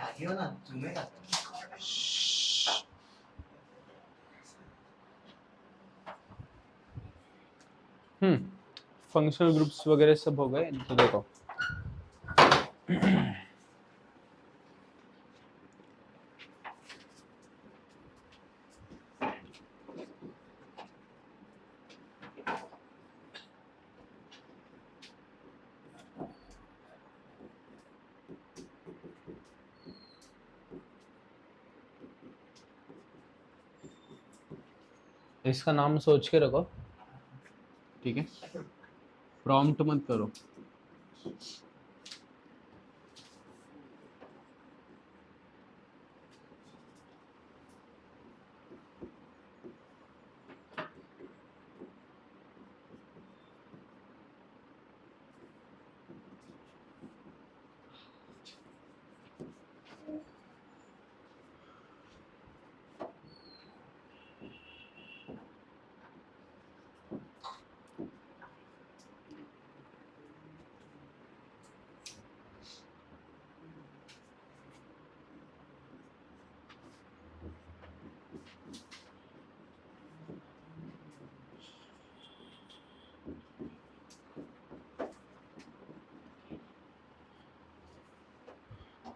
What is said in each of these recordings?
आगे हो ना, झूमेगा। फंक्शनल ग्रुप्स वगैरह सब हो गए, तो देखो इसका नाम सोच के रखो, ठीक है? प्रॉम्प्ट मत करो।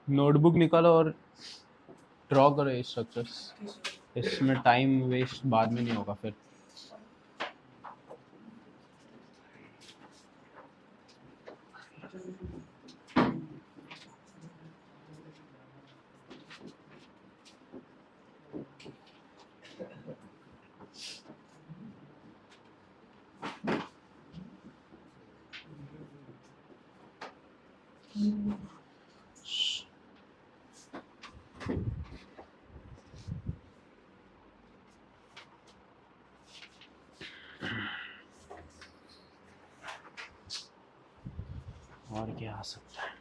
नोटबुक निकालो और ड्रॉ करो ये स्ट्रक्चर्स। इसमें टाइम वेस्ट बाद में नहीं होगा फिर। और क्या आ सकता है?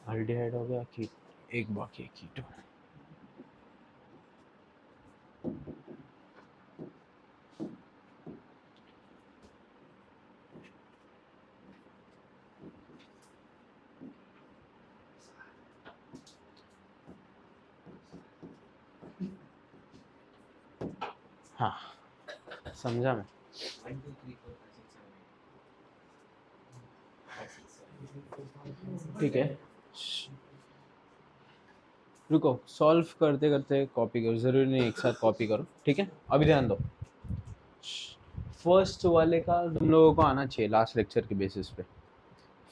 अल्डिहाइड हो गया कि एक बाकी है कीटो। हाँ, समझा मैं। 1 2 3 4 5 6 7 ठीक है, रुको। सॉल्व करते करते कॉपी करो, जरूरी नहीं एक साथ कॉपी करो, ठीक है? अभी ध्यान दो। फर्स्ट वाले का तुम लोगों को आना चाहिए लास्ट लेक्चर के बेसिस पे।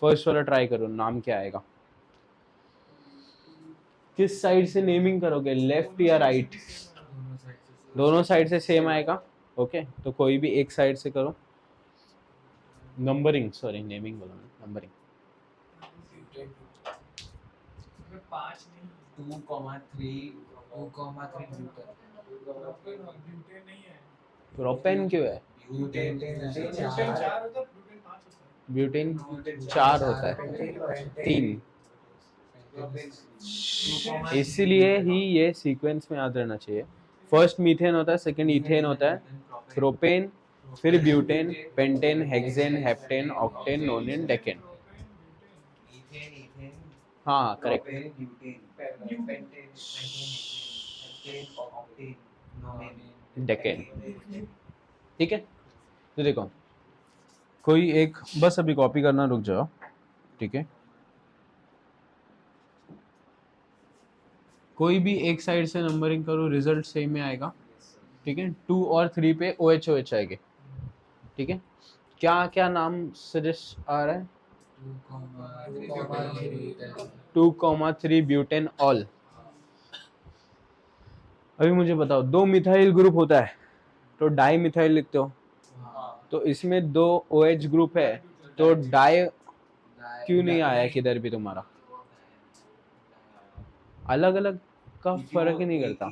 फर्स्ट वाला ट्राई करो, नाम क्या आएगा? किस साइड से नेमिंग करोगे, लेफ्ट या राइट? दोनों साइड से सेम आएगा। ओके, तो कोई भी एक साइड से करो। नंबरिंग, सॉरी नेमिंग बोला मैं, नंबरिंग। 2,3 प्रोपेन क्यों है? ब्यूटेन ब्यूटेन 4 होता है, 3, इसीलिए ही ये सीक्वेंस में याद रहना चाहिए। फर्स्ट मीथेन होता है, सेकंड इथेन होता है, प्रोपेन, फिर butane, pentane, hexane, heptane, octane, नोनेन, decane. Ethane हाँ करेक्ट। डेकेन, ठीक है। तो देखो, कोई एक, बस अभी कॉपी करना रुक जाओ, ठीक है। कोई भी एक साइड से नंबरिंग करो, रिजल्ट सेम में आएगा, ठीक है। 2 और 3 पे OH आएंगे, ठीक है। क्या क्या नाम सजेस्ट आ रहा है? 2,3 ब्यूटेन ऑल। अभी मुझे बताओ, 2 मिथाइल ग्रुप होता है तो डाई मिथाइल लिखते हो, तो इसमें 2 OH ग्रुप है तो डाई क्यों नहीं आया किधर भी तुम्हारा? अलग अलग का फर्क ही नहीं करता।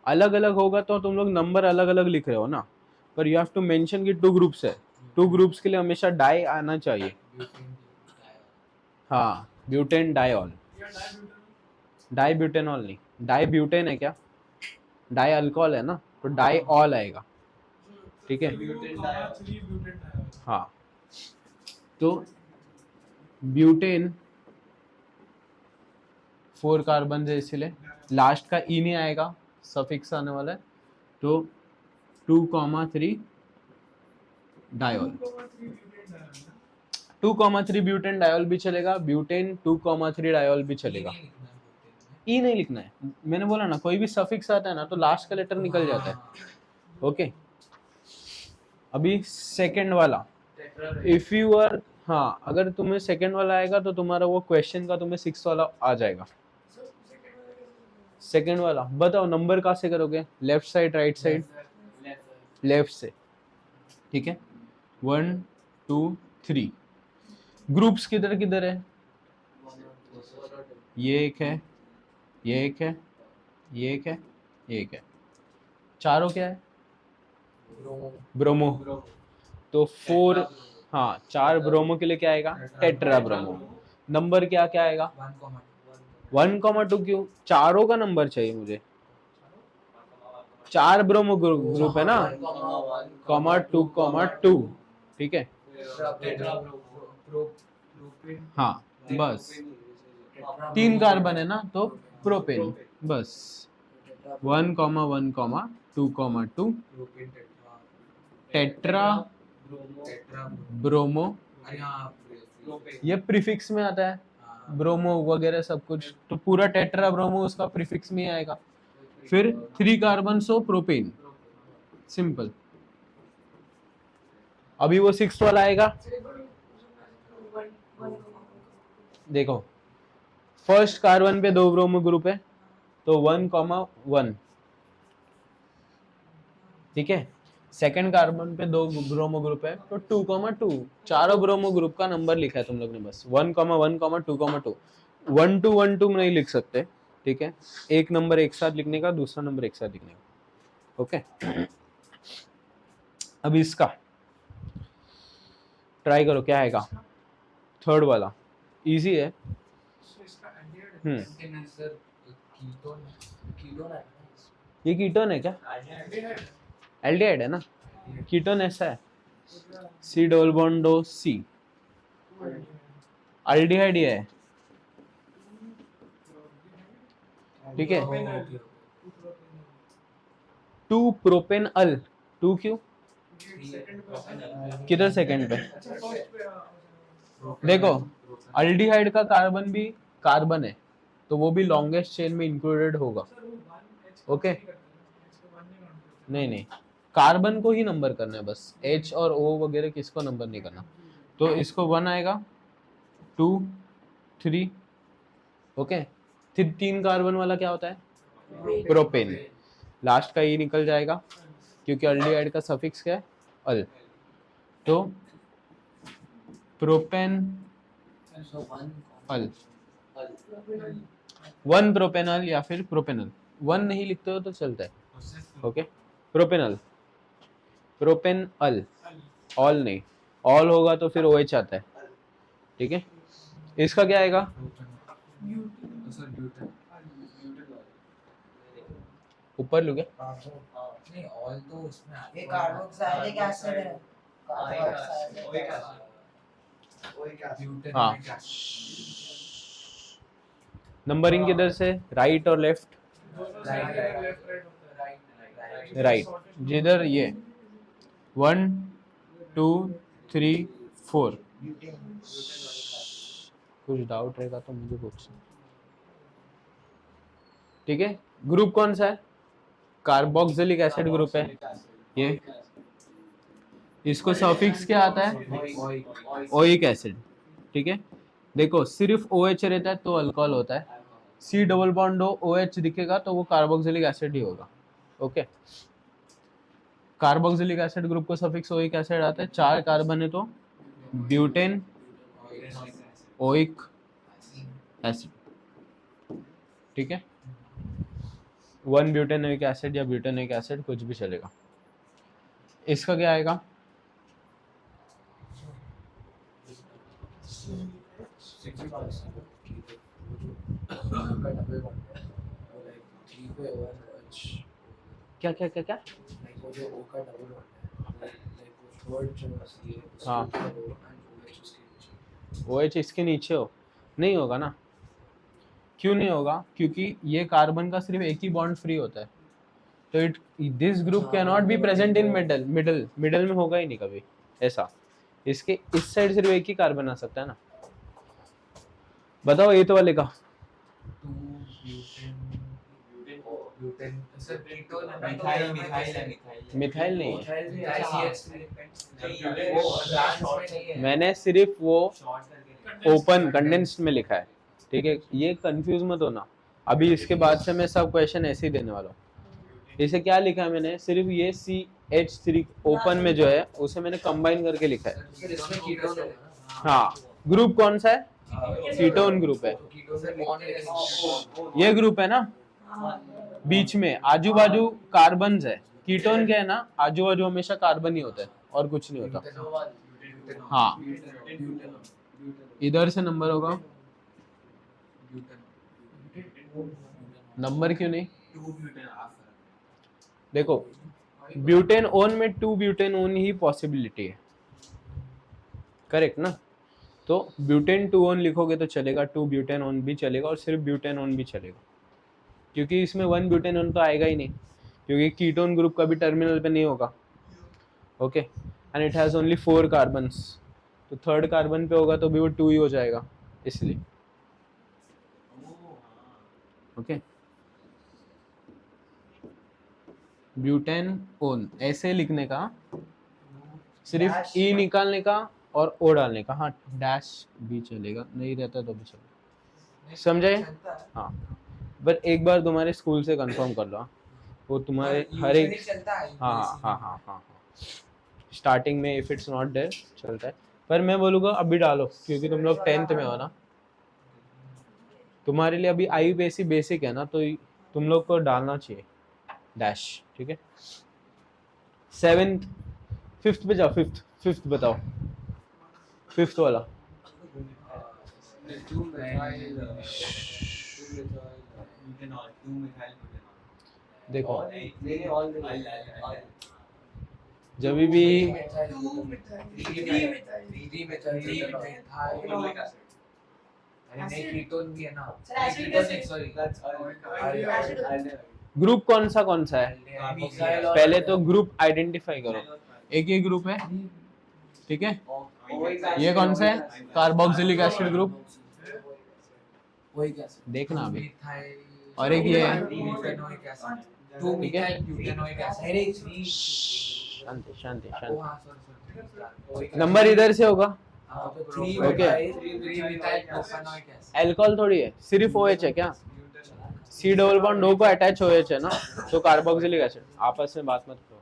अलग अलग होगा तो तुम लोग नंबर अलग अलग लिख रहे हो ना, पर यू हैव टू मेंशन कि 2 ग्रुप्स है, 2 ग्रुप्स के लिए हमेशा डाई आना चाहिए। हाँ, ब्यूटेन डाइऑल, डाई ब्यूटेनॉल नहीं, डाई ब्यूटेन है क्या? डाई अल्कोहल है ना, तो डाई ऑल आएगा, ठीक है। हाँ, तो ब्यूटेन 4 कार्बन है, इसीलिए लास्ट का ई नहीं आएगा, सफिक्स आने वाला है, तो 2,3 डायोल। 2,3 ब्यूटेन डायोल भी चलेगा, ब्यूटेन 2,3 डायोल भी चलेगा। ई नहीं लिखना है, मैंने बोला ना, कोई भी सफिक्स आता है ना तो लास्ट का लेटर निकल जाता है। ओके, अभी सेकंड वाला, इफ यू आर, हाँ अगर तुम्हें सेकंड वाला आएगा तो तुम्हारा वो क्वेश्चन का तुम्हें 6 वाला आ जाएगा। सेकंड वाला बताओ, नंबर कहाँ से करोगे? Left side, right side? Left से, ठीक है। 1 2 3 ग्रुप्स किधर किधर है? ये एक है, ये एक है, ये एक है, ये एक है, चारों क्या है? ब्रोमो। तो 4, हाँ 4 ब्रोमो के लिए क्या आएगा? Tetra bromo. नंबर क्या क्या आएगा? 1,2 क्यों? चारों का नंबर चाहिए मुझे, 4 ब्रोमो ग्रुप है ना, 2,2, ठीक है। हाँ बस 3 कार्बन है ना, तो प्रोपेन, बस 1,1,2,2 टेट्रा ब्रोमो, ये प्रीफिक्स में आता है, ब्रोमो वगैरह सब कुछ, तो पूरा टेट्रा ब्रोमो उसका प्रीफिक्स में आएगा। फिर 3 कार्बन सो प्रोपेन, सिंपल। अभी वो 6 वाला आएगा, देखो फर्स्ट कार्बन पे 2 ब्रोमो ग्रुप है तो 1,1, ठीक है। सेकंड कार्बन पे 2 ब्रोमो ग्रुप है तो 2,2, चारों ब्रोमो ग्रुप का नंबर लिखा है तुम लोग ने, बस 1,1, 2,2। 1 2 1 2 नहीं लिख सकते, ठीक है। एक नंबर एक साथ लिखने का, दूसरा नंबर एक साथ लिखने का, ओके। अब इसका ट्राई करो, क्या आएगा? थर्ड वाला इजी है। ये कीटोन है क्या? एल्डिहाइड है ना, कीटोन ऐसा है, सी डबल बॉन्ड ओ सी, एल्डिहाइड ये है, ठीक है। 2 प्रोपेन अल, 2 क्यों? किधर सेकंड पे? देखो अल्डिहाइड का कार्बन भी कार्बन है तो वो भी लॉन्गेस्ट चेन में इंक्लूडेड होगा, ओके। नहीं नहीं, कार्बन को ही नंबर करना है बस, H और O वगैरह किसको नंबर नहीं करना। तो इसको 1 आएगा, 2 3, ओके। फिर 3 कार्बन वाला क्या होता है, प्रोपेन। लास्ट का ई निकल जाएगा क्योंकि अल्डिहाइड का सफिक्स क्या है, अल। तो प्रोपेन अल, 1 प्रोपेनल या फिर प्रोपेनल। 1 नहीं लिखते हो तो चलता है, ओके। प्रोपेनल, प्रोपेन अल, ऑल नहीं, ऑल होगा तो फिर OH आता है, ठीक है। इसका क्या आएगा, ऊपर लू क्या, नहीं ऑल तो उसमें आता ये है। कार्बोक्सिलिक एसिड है, कार्बोक्सिलिक एसिड। हाँ। नंबरिंग किधर से, राइट और लेफ्ट, राइट। जिधर ये 1 2 3 4, कुछ डाउट रहेगा तो मुझे पूछ, ठीक है। ग्रुप कौन सा है, कार्बोक्सिलिक एसिड ग्रुप है ये। इसको सफिक्स क्या आता है, ओइक एसिड, ठीक है। देखो सिर्फ OH रहता है तो अल्कोहल होता है, C डबल बॉन्ड हो OH दिखेगा तो वो कार्बोक्सिलिक एसिड ही होगा, ओके। कार्बोक्सिलिक एसिड ग्रुप को सफिक्स ओइक एसिड आता है। 4 कार्बन है तो ब्यूटेन ओइक एसिड, ठीक है। 1 ब्यूटेनोइक एसिड या ब्यूटेनोइक एसिड कुछ भी चलेगा। इसका क्या आएगा, क्या क्या क्या क्या, हाँ OH इसके नीचे हो, नहीं होगा ना। क्यों नहीं होगा, क्योंकि ये कार्बन का सिर्फ एक ही बॉन्ड फ्री होता है, तो it this group can not be present in middle में होगा ही नहीं कभी ऐसा। इसके इस साइड सिर्फ एक ही कार्बन आ सकता है ना। बताओ एथ वाले का, मिथाइल नहीं है, मैंने सिर्फ वो ओपन कंडेंस्ड में लिखा है, ठीक है। ये कंफ्यूज मत होना, अभी इसके बाद से मैं सब क्वेश्चन ऐसे ही देने वाला हूँ। इसे क्या लिखा है मैंने, सिर्फ ये CH3 ओपन में जो है उसे मैंने कंबाइन करके लिखा है। हाँ, ग्रुप कौन सा है, कीटोन ग्रुप है। ये ग्रुप है ना, बीच में आजू बाजू कार्बन है। कीटोन क्या है ना, आजू बाजू हमेशा कार्बन ही होता है और कुछ नहीं होता। हाँ, इधर से नंबर होगा, नंबर क्यों नहीं, देखो ब्यूटेन ओन में 2 ब्यूटेन ओन ही पॉसिबिलिटी है, करेक्ट ना। तो ब्यूटेन 2 ओन लिखोगे तो चलेगा, 2 ब्यूटेन ओन भी चलेगा और सिर्फ ब्यूटेन ओन भी चलेगा, क्योंकि इसमें 1 ब्यूटेन ओन तो आएगा ही नहीं, क्योंकि कीटोन ग्रुप का भी टर्मिनल पे नहीं होगा, okay. And it has only 4 carbons, तो 3rd कार्बन पे होगा तो भी वो 2 ही हो जाएगा, इसलिए, ओके। ब्यूटेन ओन ऐसे लिखने का, सिर्फ ई निकालने का और ओ डालने का, हाँ डैश भी चलेगा, नहीं रहता तो भी चलेगा, समझे। हाँ, बट एक बार तुम्हारे स्कूल से कंफर्म कर लो, हाँ। वो तुम्हारे हर एक, हाँ हाँ हाँ हाँ हाँ, स्टार्टिंग में इफ इट्स नॉट देयर चलता है, पर मैं बोलूँगा अभी डालो क्योंकि तुम लोग 10th में हो ना, तुम्हारे लिए अभी IUPAC बेसिक है ना, तो तुम लोग को डालना चाहिए डैश, ठीक है। 7th 5th पे जाओ, 5th बताओ, 5th वाला, देखो जब भी ग्रुप कौन सा है, पहले तो ग्रुप आइडेंटिफाई करो। एक ही ग्रुप है, ठीक है। ये कौन सा है, कार्बोक्सिलिक एसिड ग्रुप, देखना अभी। और एक ये है टू ठीक है? मिथाइल ब्यूटेनोइक एसिड अरे थ्री शांति शांति ओ शांति हाँ सॉरी नंबर इधर से होगा three Okay. Methyl propanoic acid alcohol थोड़ी है सिर्फ OH है क्या C डबल बॉन्ड O को अटैच OH है ना तो कार्बोक्सिलिक एसिड आपस में बात मत करो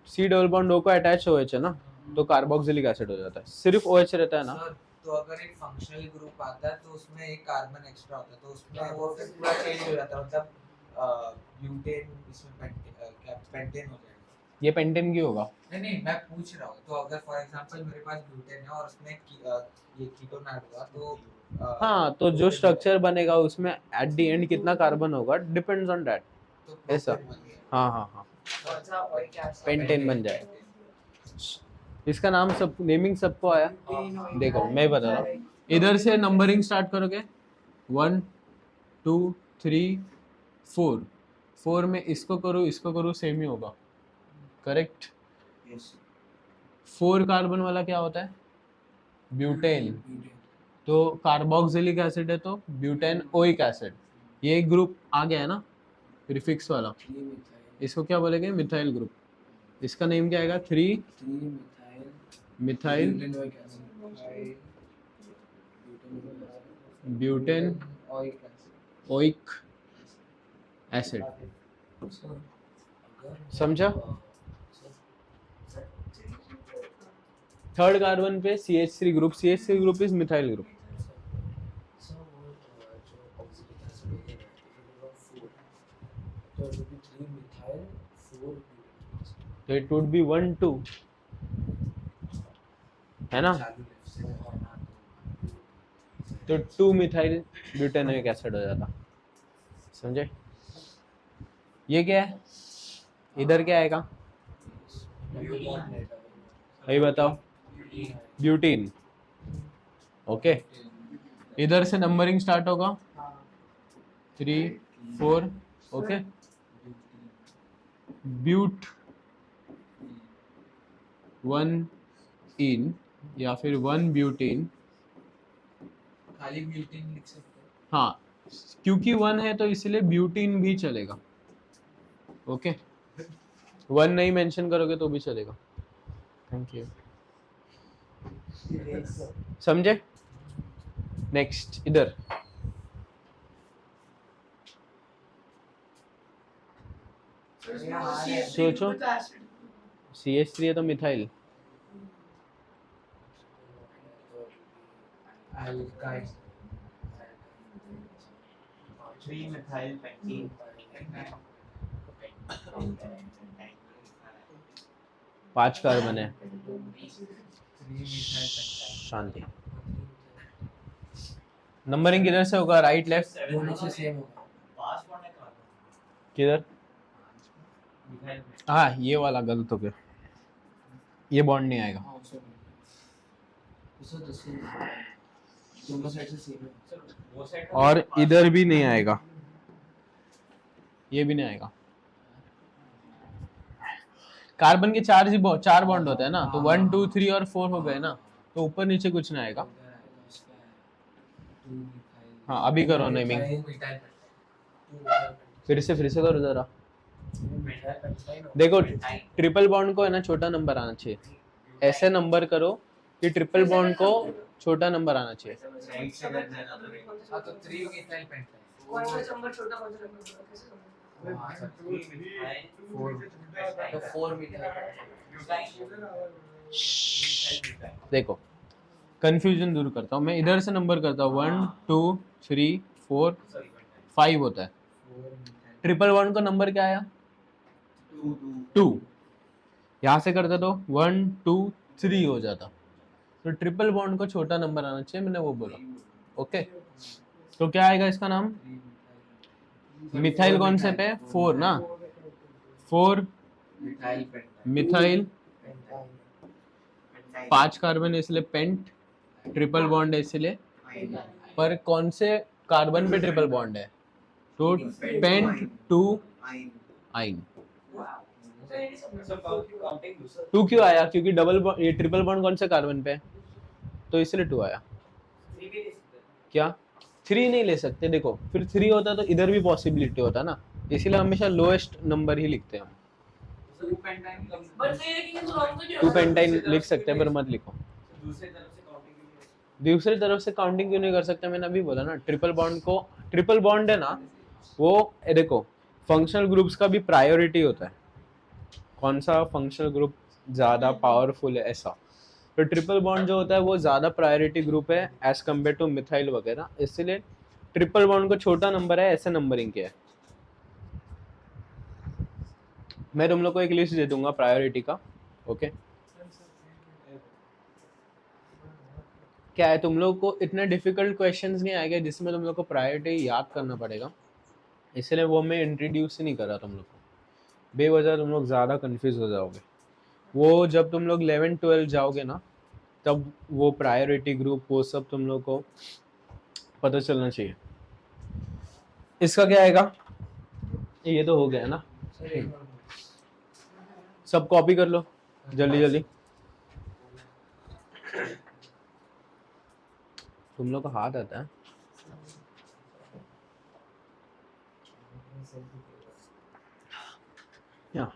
C डबल बॉन्ड O को अटैच OH है ना तो कार्बोक्सिलिक एसिड हो जाता है सिर्फ OH रहता है ना सर तो अगर एक फंक्शनल ग्रुप आता है तो उसमें एक कार्बन एक्स्ट्रा होता है तो उसमें वो फिर पूरा चेंज हो जाता है मतलब ब्यूटेन इसमें पेंटेन हो जाएगा ये पेंटेन की होगा नहीं मैं पूछ रहा हूँ तो अगर फॉर एग्जांपल मेरे पास ब्यूटेन है और उसमें ये कीटोन ऐड हुआ तो हाँ तो जो स्ट्रक्चर बनेगा उसमें एट द एंड कितना कार्बन होगा डिपेंड्स ऑन दैट तो ऐसा। propane बन गया। हाँ हाँ हाँ कौन सा ओइक एसिड पेंटेन बन जाए इसका नाम सब नेमिंग सबको आया देखो मैं बता रहा हूँ इधर से नंबरिंग स्टार्ट करोगे 1 2 3 4 4 में इसको करो सेम ही होगा करेक्ट 4 कार्बन वाला क्या होता है ब्यूटेन तो कार्बोक्सिलिक एसिड है तो ब्यूटेन ओइक एसिड ये एक ग्रुप आ गया है ना प्रीफिक्स वाला इसको क्या बोलेंगे मिथाइल ग्रुप इसका नेम क्या आएगा 3 methyl butane oic acid oic acid समझा थर्ड कार्बन पे CH3 group CH3 group is methyl group तो इट वुड बी 1 2 है ना तो 2 मिथाइल ब्यूटेनोइक एसिड हो जाता समझे ये क्या है इधर क्या आएगा वही बताओ ब्यूटीन ओके इधर से नंबरिंग स्टार्ट होगा 3 4 ओके ब्यूट 1 इन या फिर 1 ब्यूटीन खाली ब्यूटेन लिख सकते हैं हाँ क्योंकि 1 है तो इसलिए ब्यूटीन भी चलेगा ओके 1 नहीं मेंशन करोगे तो भी चलेगा थैंक यू समझे नेक्स्ट इधर सोचो CH3 है तो methyl alkyl 3 methyl pentene 5 carbon है 3 मिथाइल शांति नंबरिंग किधर से होगा राइट लेफ्ट दोनों से सेम होगा पास बॉन्ड है कार्बन किधर मिथाइल हाँ ये वाला गलत हो गया ये बॉन्ड नहीं आएगा दोनों साइड से सेम है सर वो साइड और इधर भी नहीं आएगा ये भी नहीं आएगा कार्बन के चार बॉन्ड होते हैं ना तो 1 2 3 और 4 हो गए ना तो ऊपर नीचे कुछ नहीं आएगा हाँ अभी करो नेमिंग फिर से करो जरा देखो ट्रिपल बॉन्ड को है ना छोटा नंबर आना चाहिए ऐसे नंबर करो कि ट्रिपल बॉन्ड को छोटा नंबर आना चाहिए राइट से करना है ना हाँ तो 3 मिथाइल पेंटाइल कौन सा नंबर छोटा कौन सा नंबर बड़ा कैसे समझ हाँ सर 3 मिथाइल तो 4 मिथाइल देखो कंफ्यूजन दूर करता हूँ मैं इधर से नंबर करता हूँ 1 2 3 4 5 होता है ट्रिपल बॉन्ड का नंबर क्या आया 2 यहाँ से करता तो 1 2 3 हो जाता तो ट्रिपल बॉन्ड को छोटा नंबर आना चाहिए मैंने वो बोला ओके तो क्या आएगा इसका नाम मिथाइल कौन से पे 4 ना 4 मिथाइल पेंटाइल मिथाइल 5 कार्बन इसलिए पेंट ट्रिपल बॉन्ड है इसलिए पर कौन से कार्बन पे ट्रिपल बॉन्ड है तो पेंट 2 आइन सब काउंटिंग दूसरा 2 क्यों आया क्योंकि ये ट्रिपल बॉन्ड कौन से कार्बन पे है तो इसलिए 2 आया 3 भी ले सकते हैं क्या 3 नहीं ले सकते देखो फिर 3 होता तो इधर भी पॉसिबिलिटी होता ना इसीलिए हमेशा लोएस्ट नंबर ही लिखते हैं हम। टू पेंटाइन बट नहीं लेकिन रॉन्ग तो नहीं टू होगा। पेंटाइन लिख सकते हैं पर मत लिखो। दूसरी तरफ से काउंटिंग के लिए दूसरी तरफ से काउंटिंग क्यों नहीं कर सकते? मैंने अभी बोला ना, ट्रिपल बॉन्ड को, ट्रिपल बॉन्ड है ना वो, देखो फंक्शनल ग्रुप्स का भी प्रायोरिटी होता है, कौन सा फंक्शनल ग्रुप ज़्यादा पावरफुल है ऐसा। तो ट्रिपल बॉन्ड जो होता है वो ज़्यादा प्रायोरिटी ग्रुप है एज कम्पेयर टू मिथाइल वगैरह, इसलिए ट्रिपल बॉन्ड को छोटा नंबर है, ऐसे नंबरिंग के है। मैं तुम लोग को एक लिस्ट दे दूंगा प्रायोरिटी का, ओके। क्या है, तुम लोग को इतने डिफिकल्ट क्वेश्चंस नहीं आएंगे जिसमें तुम लोग को प्रायोरिटी याद करना पड़ेगा, इसलिए वो मैं इंट्रोड्यूस ही नहीं कर रहा तुम लोग को, बेवजह तुम लोग ज़्यादा कंफ्यूज हो जाओगे। वो जब तुम लोग 11-12 जाओगे ना, तब वो प्रायोरिटी ग्रुप वो सब तुम लोग को पता चलना चाहिए। इसका क्या आएगा? ये तो हो गया ना, सब कॉपी कर लो जल्दी जल्दी। तुम लोग का हाथ आता है। या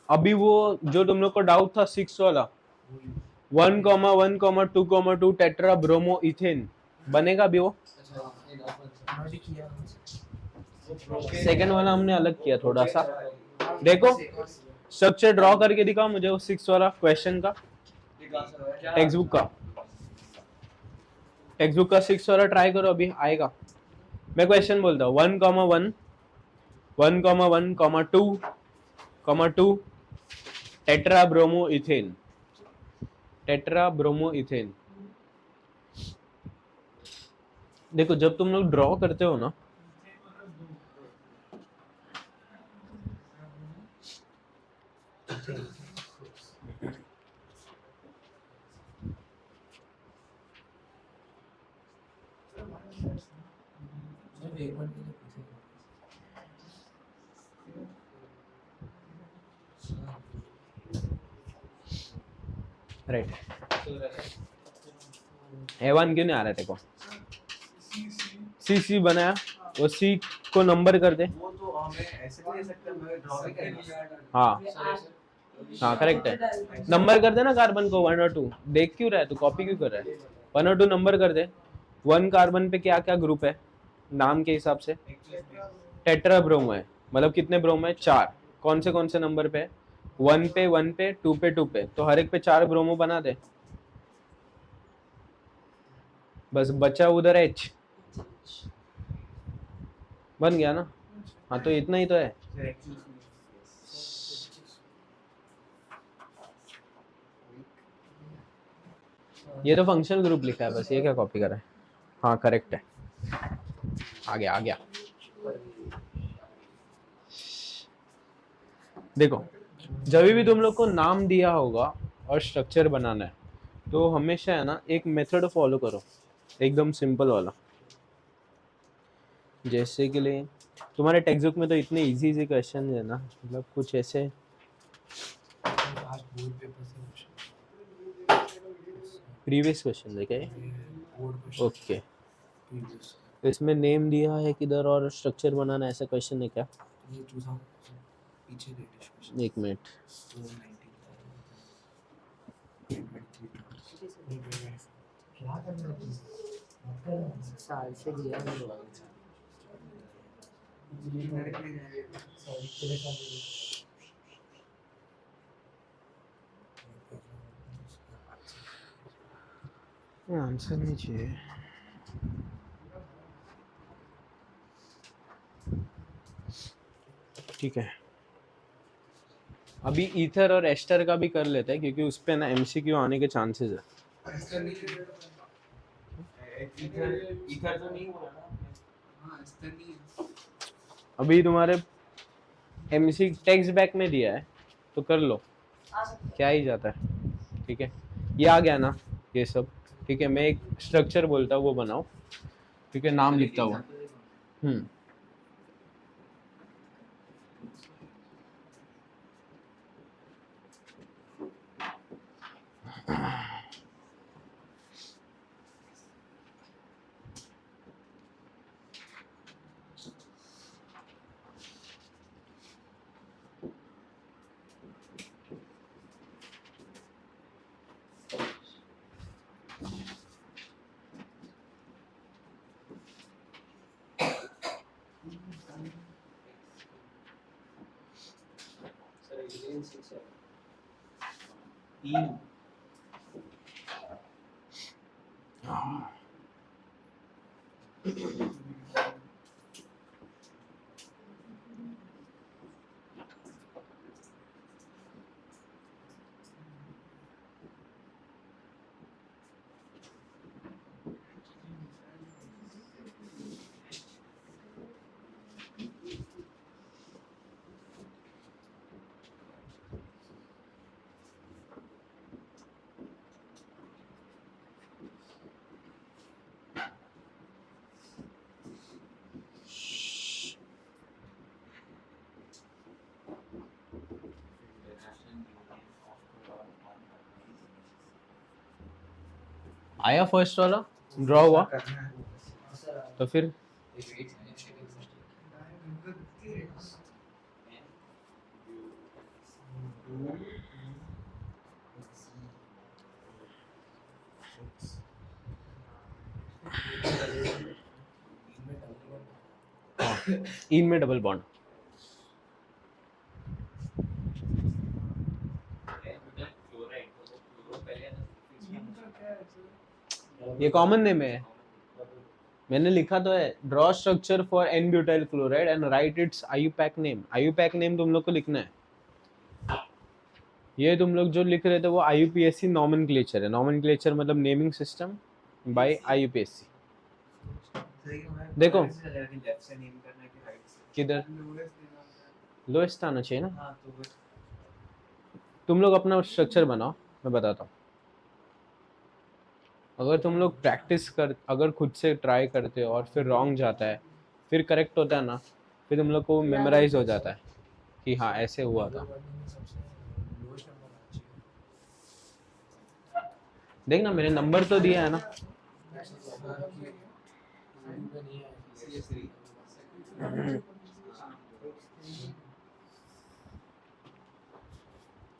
अभी वो जो तुम लोग को डाउट था 6 वाला, 1,1,2,2 टेट्रा ब्रोमो इथेन बनेगा अभी वो? सेकंड वाला हमने अलग किया थोड़ा सा। देखो स्ट्रक्चर ड्रॉ करके दिखाओ मुझे वो 6 वाला क्वेश्चन का, टेक्स्ट बुक का 6 वाला ट्राई करो, अभी आएगा। मैं क्वेश्चन बोलता हूँ 1,1, 1,1, 2,2 tetra bromo ethane, tetra bromo ethane. देखो जब तुम लोग ड्रॉ करते हो ना, राइट, A1 क्यों नहीं आ रहा तेरे को? सी बनाया, वो सी को नंबर कर दे। वो तो हमें ऐसे नहीं दे सकते, हमें ड्रॉ भी करना। हाँ हाँ करेक्ट है, नंबर कर दे ना कार्बन को 1 और 2। देख क्यों रहा है तू, कॉपी क्यों कर रहा है? 1 और 2 नंबर कर दे। 1 कार्बन पे क्या क्या ग्रुप है नाम के हिसाब से? टेट्रा ब्रोमो है, मतलब कितने ब्रोमो है? 4। कौन से नंबर पे? 1 पे, 1 पे, 2 पे, 2 पे, तो हर एक पे 4 ब्रोमो बना दे। बस बचा उधर H, बन गया ना? हाँ तो इतना ही तो है। ये तो फंक्शनल ग्रुप लिखा है बस, ये क्या कॉपी करा है? हाँ करेक्ट है, आ गया। देखो जब भी तुम लोग को नाम दिया होगा और स्ट्रक्चर बनाना है तो हमेशा है ना एक मेथड फॉलो करो, एकदम सिंपल वाला। जैसे कि लिए तुम्हारे टेक्स्ट बुक में तो इतने इजी क्वेश्चन है ना, मतलब कुछ ऐसे प्रीवियस क्वेश्चन देखे, ओके। इसमें नेम दिया है किधर और स्ट्रक्चर बनाना, ऐसा क्वेश्चन है क्या? एक मिनट, साल से गया नहीं हुआ। आंसर नहीं चाहिए। ठीक है, अभी ईथर और एस्टर का भी कर लेते हैं क्योंकि उस पे ना एमसीक्यू आने के चांसेस है। इधर तो नहीं हुआ ना। हाँ इस तरह नहीं है। अभी तुम्हारे एमसी टेक्स्ट बैक में दिया है तो कर लो, आ सकते हैं। क्या ही जाता है। ठीक है, ये आ गया ना ये सब। ठीक है, मैं एक स्ट्रक्चर बोलता हूँ वो बनाओ, ठीक है, नाम लिखता हूँ। आया फर्स्ट वाला ड्रॉ हुआ करना है। तो फिर एक वेट इन में डबल बॉन्ड ये कॉमन नेम है मैंने लिखा तो है draw structure for n butyl chloride and write its IUPAC name तुम लोग को लिखना है ये तुम लोग जो लिख रहे थे वो आईयूपीएससी नॉमेनक्लेचर है नॉमेनक्लेचर मतलब नेमिंग सिस्टम बाय आईयूपीएससी देखो लेफ्ट से नेम करना है कि राइट से किधर लोएस्ट आना चाहिए ना हां तो तुम लोग अपना स्ट्रक्चर बनाओ मैं बताता हूँ अगर तुम लोग अगर खुद से ट्राई करते हो और फिर रॉन्ग जाता है फिर करेक्ट होता है ना फिर तुम लोग को मेमोराइज हो जाता है कि हाँ ऐसे हुआ था देखना मेरे नंबर तो दिया है ना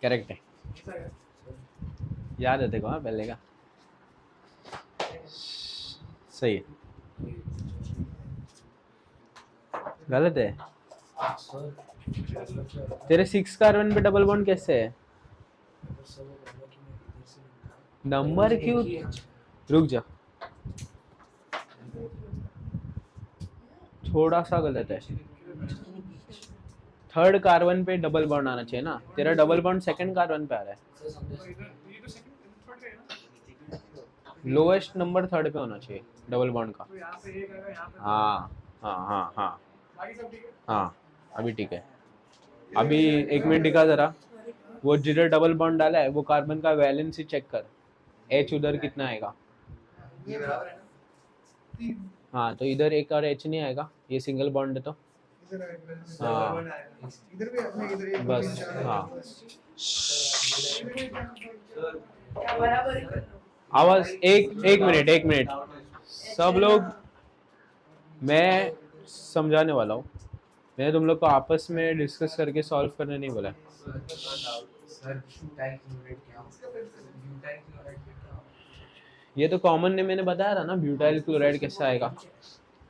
करेक्ट है याद है देखो हाँ पहले का सही है गलत है तेरे 6 कार्बन पे डबल बॉन्ड कैसे है नंबर क्यों रुक जा थोड़ा सा गलत है थर्ड कार्बन पे डबल बॉन्ड आना चाहिए ना तेरा डबल बॉन्ड सेकंड कार्बन पे आ रहा है लोएस्ट नंबर थर्ड पे होना चाहिए डबल बॉन्ड का हाँ हाँ हाँ हाँ हाँ अभी ठीक है अभी एक मिनट दिखा जरा वो जिधर डबल बॉन्ड डाला है वो कार्बन का वैलेंसी चेक कर एच उधर कितना आएगा ये बराबर है ना हाँ तो इधर एक और एच नहीं आएगा ये सिंगल बॉन्ड है तो हाँ इधर भी अपने इधर एक बस हाँ बराबर आवाज एक मिनट सब लोग मैं समझाने वाला हूँ मैंने तुम लोग को आपस में डिस्कस करके सॉल्व करने नहीं बोला सर ब्यूटाइल क्लोराइड क्या होता है ब्यूटाइल क्लोराइड क्या होता ये तो कॉमन ने मैंने बताया था ना ब्यूटाइल क्लोराइड कैसा आएगा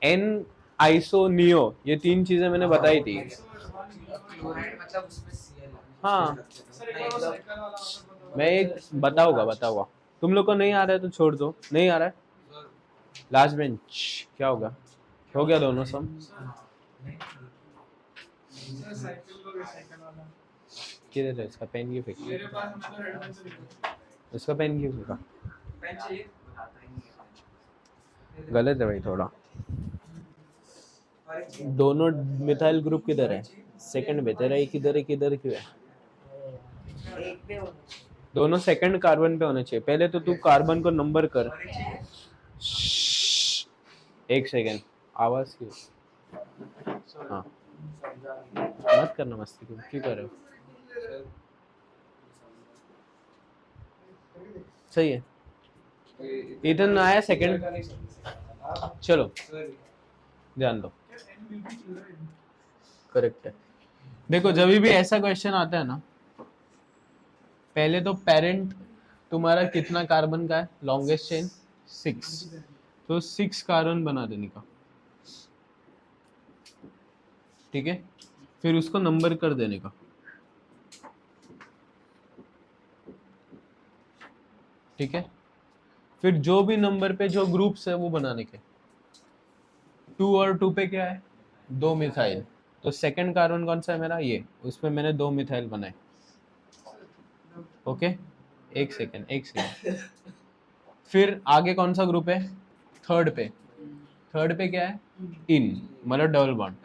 एन आइसोनियो ये 3 चीजें मैंने बताई थी है क्लोराइड मतलब उसमें Cl हाँ मैं एक बताऊंगा तुम लोग को नहीं आ रहा है तो छोड़ दो नहीं आ रहा है लास्ट बेंच क्या होगा हो गया दोनों सम किधर है इसका पेन क्यों फेंका इसका पेन क्यों फेंका पेन चाहिए बताता ही नहीं है गलत है भाई थोड़ा दोनों मिथाइल ग्रुप किधर है सेकंड पे तेरा एक इधर क्यों है एक पे होना दोनों सेकंड कार्बन पे होने चाहिए पहले तो तू कार्बन को नंबर कर एक सेकंड आवाज क्यों हाँ मत करना मस्ती क्यों कर रहे हो सही है इधर ना आया सेकंड चलो ध्यान दो करेक्ट है देखो जब भी ऐसा क्वेश्चन आता है ना पहले तो पेरेंट तुम्हारा कितना कार्बन का है लॉन्गेस्ट चेन 6 तो 6 कार्बन बना देने का ठीक है फिर उसको नंबर कर देने का ठीक है, फिर जो भी नंबर पे जो ग्रुप्स है वो बनाने के, 2 और 2 पे क्या है, 2 मिथाइल, तो सेकंड कार्बन कौन सा है मेरा, ये, उसमें मैंने 2 मिथाइल बनाए। ओके, एक सेकेंड। फिर आगे कौन सा ग्रुप है, थर्ड पे क्या है, इन, मतलब डबल बॉन्ड,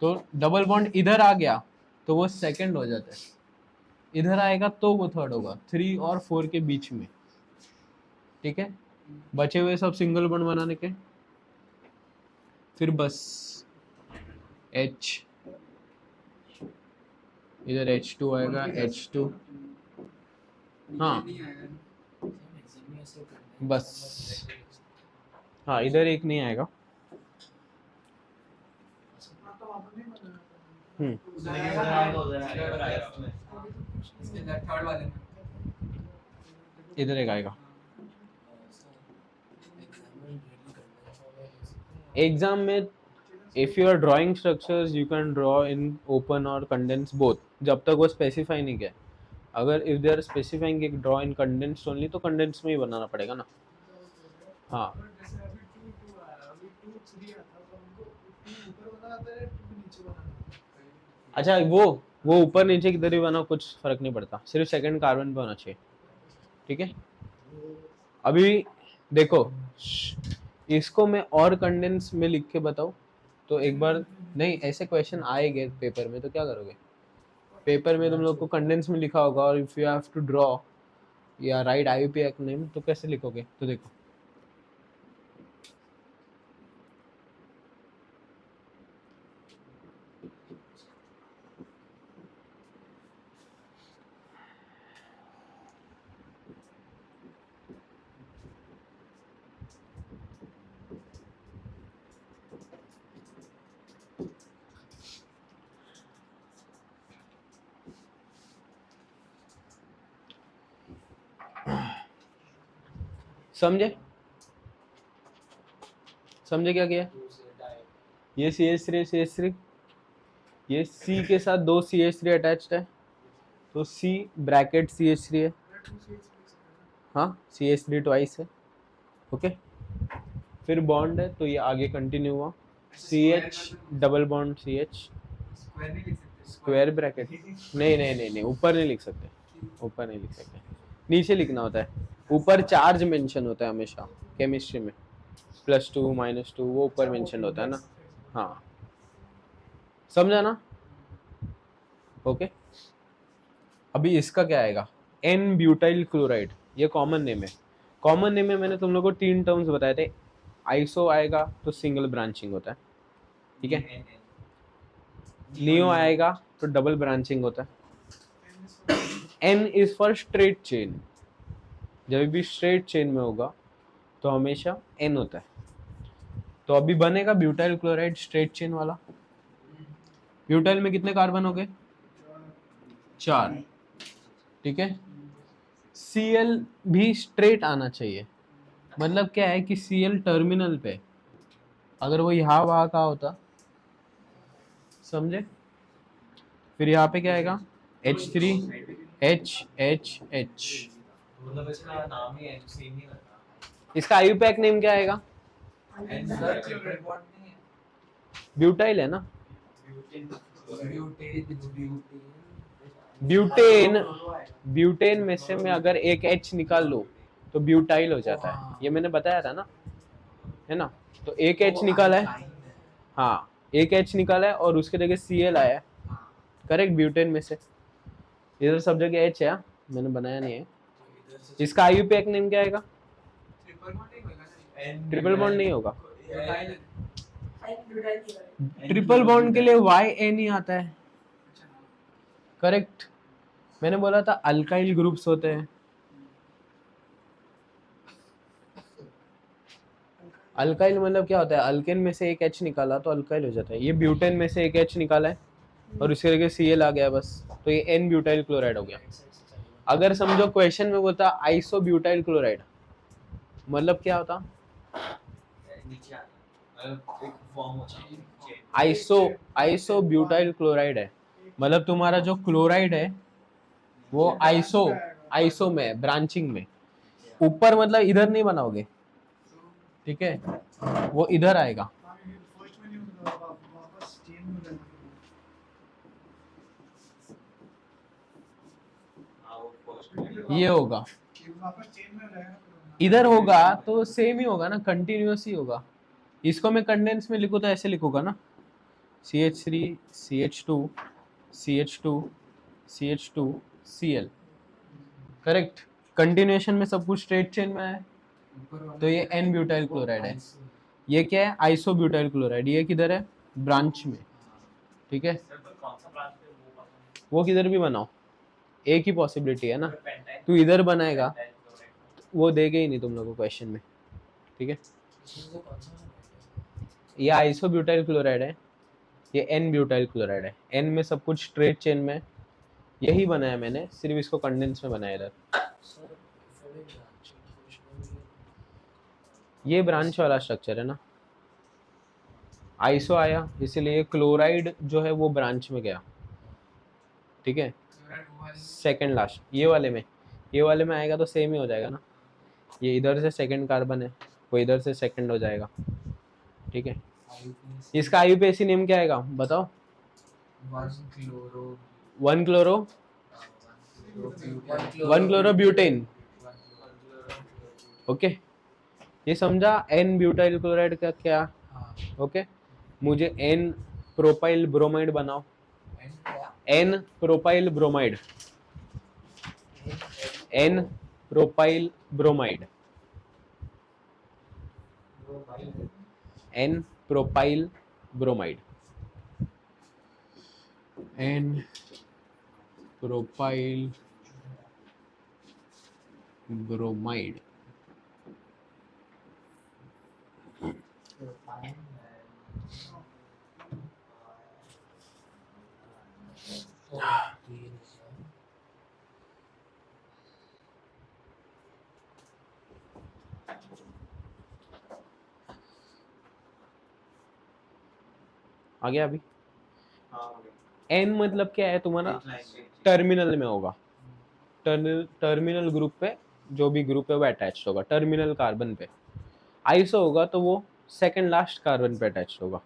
तो डबल बॉन्ड इधर आ गया तो वो सेकंड हो जाता है, इधर आएगा तो वो थर्ड होगा, 3 और 4 के बीच में। ठीक है, बचे हुए सब सिंगल बॉन्ड बनाने के, फिर बस H, इधर H2 आएगा, H2, हाँ बस, हाँ इधर एक नहीं आएगा। थर्ड वाले में इधर एक आएगा। एग्जाम में if you are drawing structures you can draw in open और कंडेंस बोथ, जब तक वो स्पेसिफाई नहीं किया। अगर इफ दे आर स्पेसिफाइंग एक ड्रॉ इन कंडेंस ओनली, तो कंडेंस में ही बनाना पड़ेगा ना। हाँ अच्छा, वो ऊपर नीचे किधर भी बना कुछ फर्क नहीं पड़ता, सिर्फ सेकंड कार्बन पे होना चाहिए। ठीक है, अभी देखो इसको मैं और कंडेंस में लिख के बताऊं तो एक बार, नहीं ऐसे क्वेश्चन आएंगे पेपर में तो क्या करोगे, पेपर में तुम लोग को कंडेंस में लिखा होगा और if you have to draw या राइट आईयूपी एक्रोनिम तो कैसे लिखोगे, तो देखो समझे क्या किया, ये CH3 ये C के साथ 2 CH3 अटैच्ड है तो C ब्रैकेट CH3 है, हाँ CH3 ट्वाइस है। ओके, फिर बॉन्ड है तो ये आगे कंटिन्यू हुआ, CH double bond CH square नहीं लिख सकते, स्क्वायर ब्रैकेट, नहीं ऊपर नहीं लिख सकते, नीचे लिखना होता है। ऊपर चार्ज मेंशन होता है हमेशा केमिस्ट्री में, +2 -2 वो ऊपर मेंशन होता है ना, हाँ समझा ना। ओके, अभी इसका क्या आएगा, N ब्यूटाइल क्लोराइड, ये कॉमन नेम है। कॉमन नेम में मैंने तुम लोगों को 3 टर्म्स बताए थे, आइसो आएगा तो सिंगल ब्रांचिंग होता है, ठीक है, नियो आएगा तो डबल ब्रांचिंग होता है, N is for straight chain, जब भी स्ट्रेट चेन में होगा तो हमेशा N होता है। तो अभी बनेगा ब्यूटाइल क्लोराइड स्ट्रेट चेन वाला। ब्यूटाइल में कितने कार्बन हो गए, 4, ठीक है। Cl भी स्ट्रेट आना चाहिए, मतलब क्या है कि Cl टर्मिनल पे, अगर वो यहाँ वहाँ का होता, समझे। फिर यहाँ पे क्या आएगा, H3 H H H, मतलब इसका नाम ही है, सेम ही रहता इसका आईयूपैक नेम क्या आएगा, है। सर ट्रिपल बॉन्ड नहीं है, ब्यूटाइल है ना, ब्यूटेन ब्यूटेन में से मैं अगर एक H निकाल लूँ तो ब्यूटाइल हो जाता है, ये मैंने बताया था ना, है ना। तो एक H निकाला है, हाँ एक H निकाला है और उसके जगह Cl आया है, करेक्ट, ब्यूटेन में से। इधर सब जगह H है, मैंने बनाया नहीं है। इसका आईयूपैक नेम क्या आएगा, ट्रिपल बॉन्ड नहीं होगा, ट्रिपल बॉन्ड के लिए YN ही आता है, करेक्ट। मैंने बोला था अल्काइल ग्रुप्स होते हैं, अल्काइल मतलब क्या होता है, अल्केन में से एक H निकाला तो अल्काइल हो जाता है। ये ब्यूटेन में से एक H निकाला है और उसके जगह Cl आ गया बस, तो ये N ब्यूटाइल क्लोराइड हो गया। अगर समझो क्वेश्चन में बोलता आइसो ब्यूटाइल क्लोराइड, मतलब क्या होता, नीचे आता, मतलब एक फॉर्म होता है, आइसो ब्यूटाइल क्लोराइड है, मतलब तुम्हारा जो क्लोराइड है वो आइसो में ब्रांचिंग में, ऊपर मतलब इधर नहीं बनाओगे, ठीक है, वो इधर आएगा। फर्स्ट में नहीं होगा, वापस चेन में हो जाएगा। हाँ वो first ये होगा, ये वापस चेन में हो जाएगा फिर। इधर होगा तो सेम ही होगा ना, कंटिन्यूअस ही होगा। इसको मैं कंडेंस में लिखूँ तो ऐसे लिखूंगा ना, CH3 CH2 CH2 CH2 Cl, correct. Continuation में सब कुछ स्ट्रेट चेन में है, तो ये N ब्यूटाइल क्लोराइड है। ये क्या है, आइसो ब्यूटाइल क्लोराइड। ये किधर है, ब्रांच में, ठीक है। सर पर कौन सा ब्रांच पे वो पता नहीं। वो किधर भी बनाओ, एक ही पॉसिबिलिटी है ना। पेंटाइन तू इधर बनाएगा, क्लोराइड। वो देगे ही नहीं तुम लोगों को क्वेश्चन में, ठीक है। इसमें कौन सा ये आइसो ब्यूटाइल क्लोराइड है, ये N ब्यूटाइल क्लोराइड है। N में सब कुछ स्ट्रेट चेन में, यही बनाया मैंने, सिर्फ इसको कंडेंस में बनाया इधर। ये ब्रांच वाला स्ट्रक्चर है ना, आइसो आया इसीलिए क्लोराइड जो है वो ब्रांच में गया, ठीक है। सेकंड लास्ट ये वाले में आएगा तो सेम ही हो जाएगा ना। ये इधर से सेकंड कार्बन है, वो इधर से सेकंड हो जाएगा, ठीक है। इसका IUPAC नेम क्या आएगा बताओ? 1 क्लोरो ब्यूटेन, ओके। ये समझा N ब्यूटाइल क्लोराइड का क्या, ओके। मुझे N प्रोपाइल ब्रोमाइड बनाओ, N propyl bromide, N propyl bromide, N propyl bromide, N propyl bromide. आ गया अभी? हाँ हो गया। N मतलब क्या है तुम्हारा, एक लाइन पे। टर्मिनल में होगा, टर्मिनल ग्रुप पे, जो भी ग्रुप है वो अटैच होगा टर्मिनल कार्बन पे। आइसो होगा तो वो सेकंड लास्ट कार्बन पे अटैच होगा।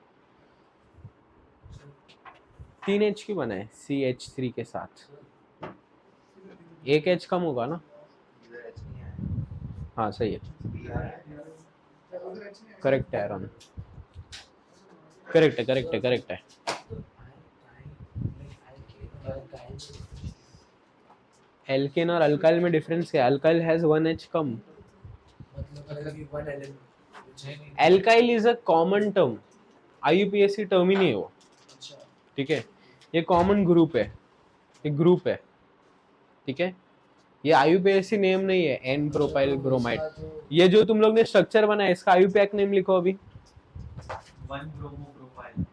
3H क्यों बना है CH3 के साथ? एक H कम होगा ना, इधर एच नहीं आया। हाँ सही है, बी आ रहा है। करेक्ट है आयरन, करेक्ट है। एल्केन और अल्काइल में डिफरेंस क्या है? अल्काइल हैज 1H कम, alkyl is a common term, IUPAC term ही नहीं है वो, ठीक है। ये कॉमन ग्रुप है, ये ग्रुप है, ठीक है। ये IUPAC नेम नहीं है, N प्रोपाइल ब्रोमाइड। ये जो तुम लोग ने स्ट्रक्चर बनाया इसका IUPAC नेम लिखो अभी। 1 ब्रोमो प्रोपाइल।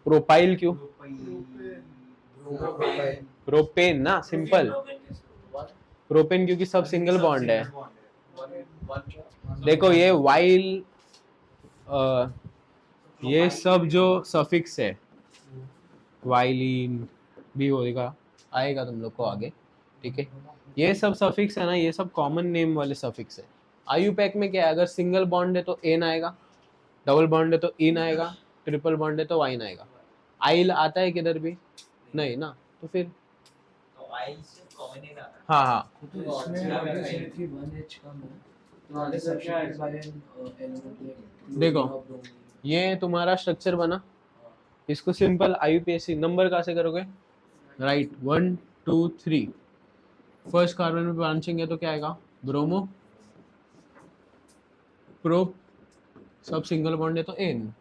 प्रोपाइल क्यों? प्रोपेन। प्रोपेन ना, सिंपल प्रोपेन, क्योंकि सब सिंगल बॉन्ड है। देखो ये वाइल, ये सब जो सफिक्स है, वाइलिन भी होगा, आएगा तुम लोग को आगे, ठीक है। ये सब सफिक्स है ना, ये सब कॉमन नेम वाले सफिक्स है। IUPAC में क्या है, अगर सिंगल बॉन्ड है तो एन आएगा, डबल बॉन्ड है तो इन आएगा, ट्रिपल बॉन्ड है तो वाइन आएगा। आइल आता है किधर भी नहीं ना, तो फिर तो आई से कॉमन ही आता है। हाँ हाँ, तो इसमें अगर सिर्फ 1H कम है तो आगे सब के बारे देखो ये तुम्हारा स्ट्रक्चर बना, इसको सिंपल IUPAC नंबर कहाँ से करोगे, राइट 1 2 3, फर्स्ट कार्बन में ब्रांचिंग है तो क्या आएगा, ब्रोमो, प्रो, सब सिंगल बॉन्ड है तो एन।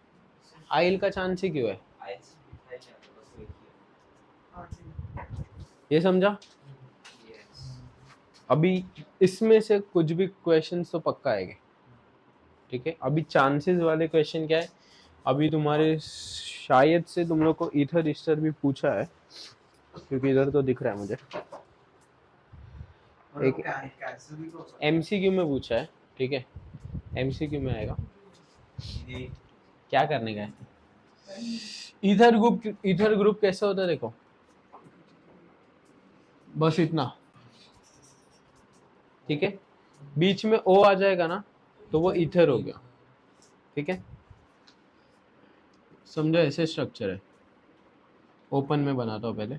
आइल का चांस ही क्यों है, आई से दिखाई जाता है, बस एक ही है। ये समझा? यस। अभी इसमें से कुछ भी क्वेश्चन तो पक्का आएंगे, ठीक है। अभी चांसेस वाले क्वेश्चन क्या है, अभी तुम्हारे शायद से तुम लोग को ईथर ईस्टर भी पूछा है, क्योंकि इधर तो दिख रहा है मुझे, एक कैंसर भी तो हो सकता है। MCQ में पूछा है, ठीक है। MCQ में आएगा, ये क्या करने का है। ईथर ग्रुप कैसे होता है देखो, बस इतना, ठीक है। बीच में O आ जाएगा ना तो वो ईथर हो गया, ठीक है। समझो ऐसे स्ट्रक्चर है, ओपन में बनाता हूँ पहले।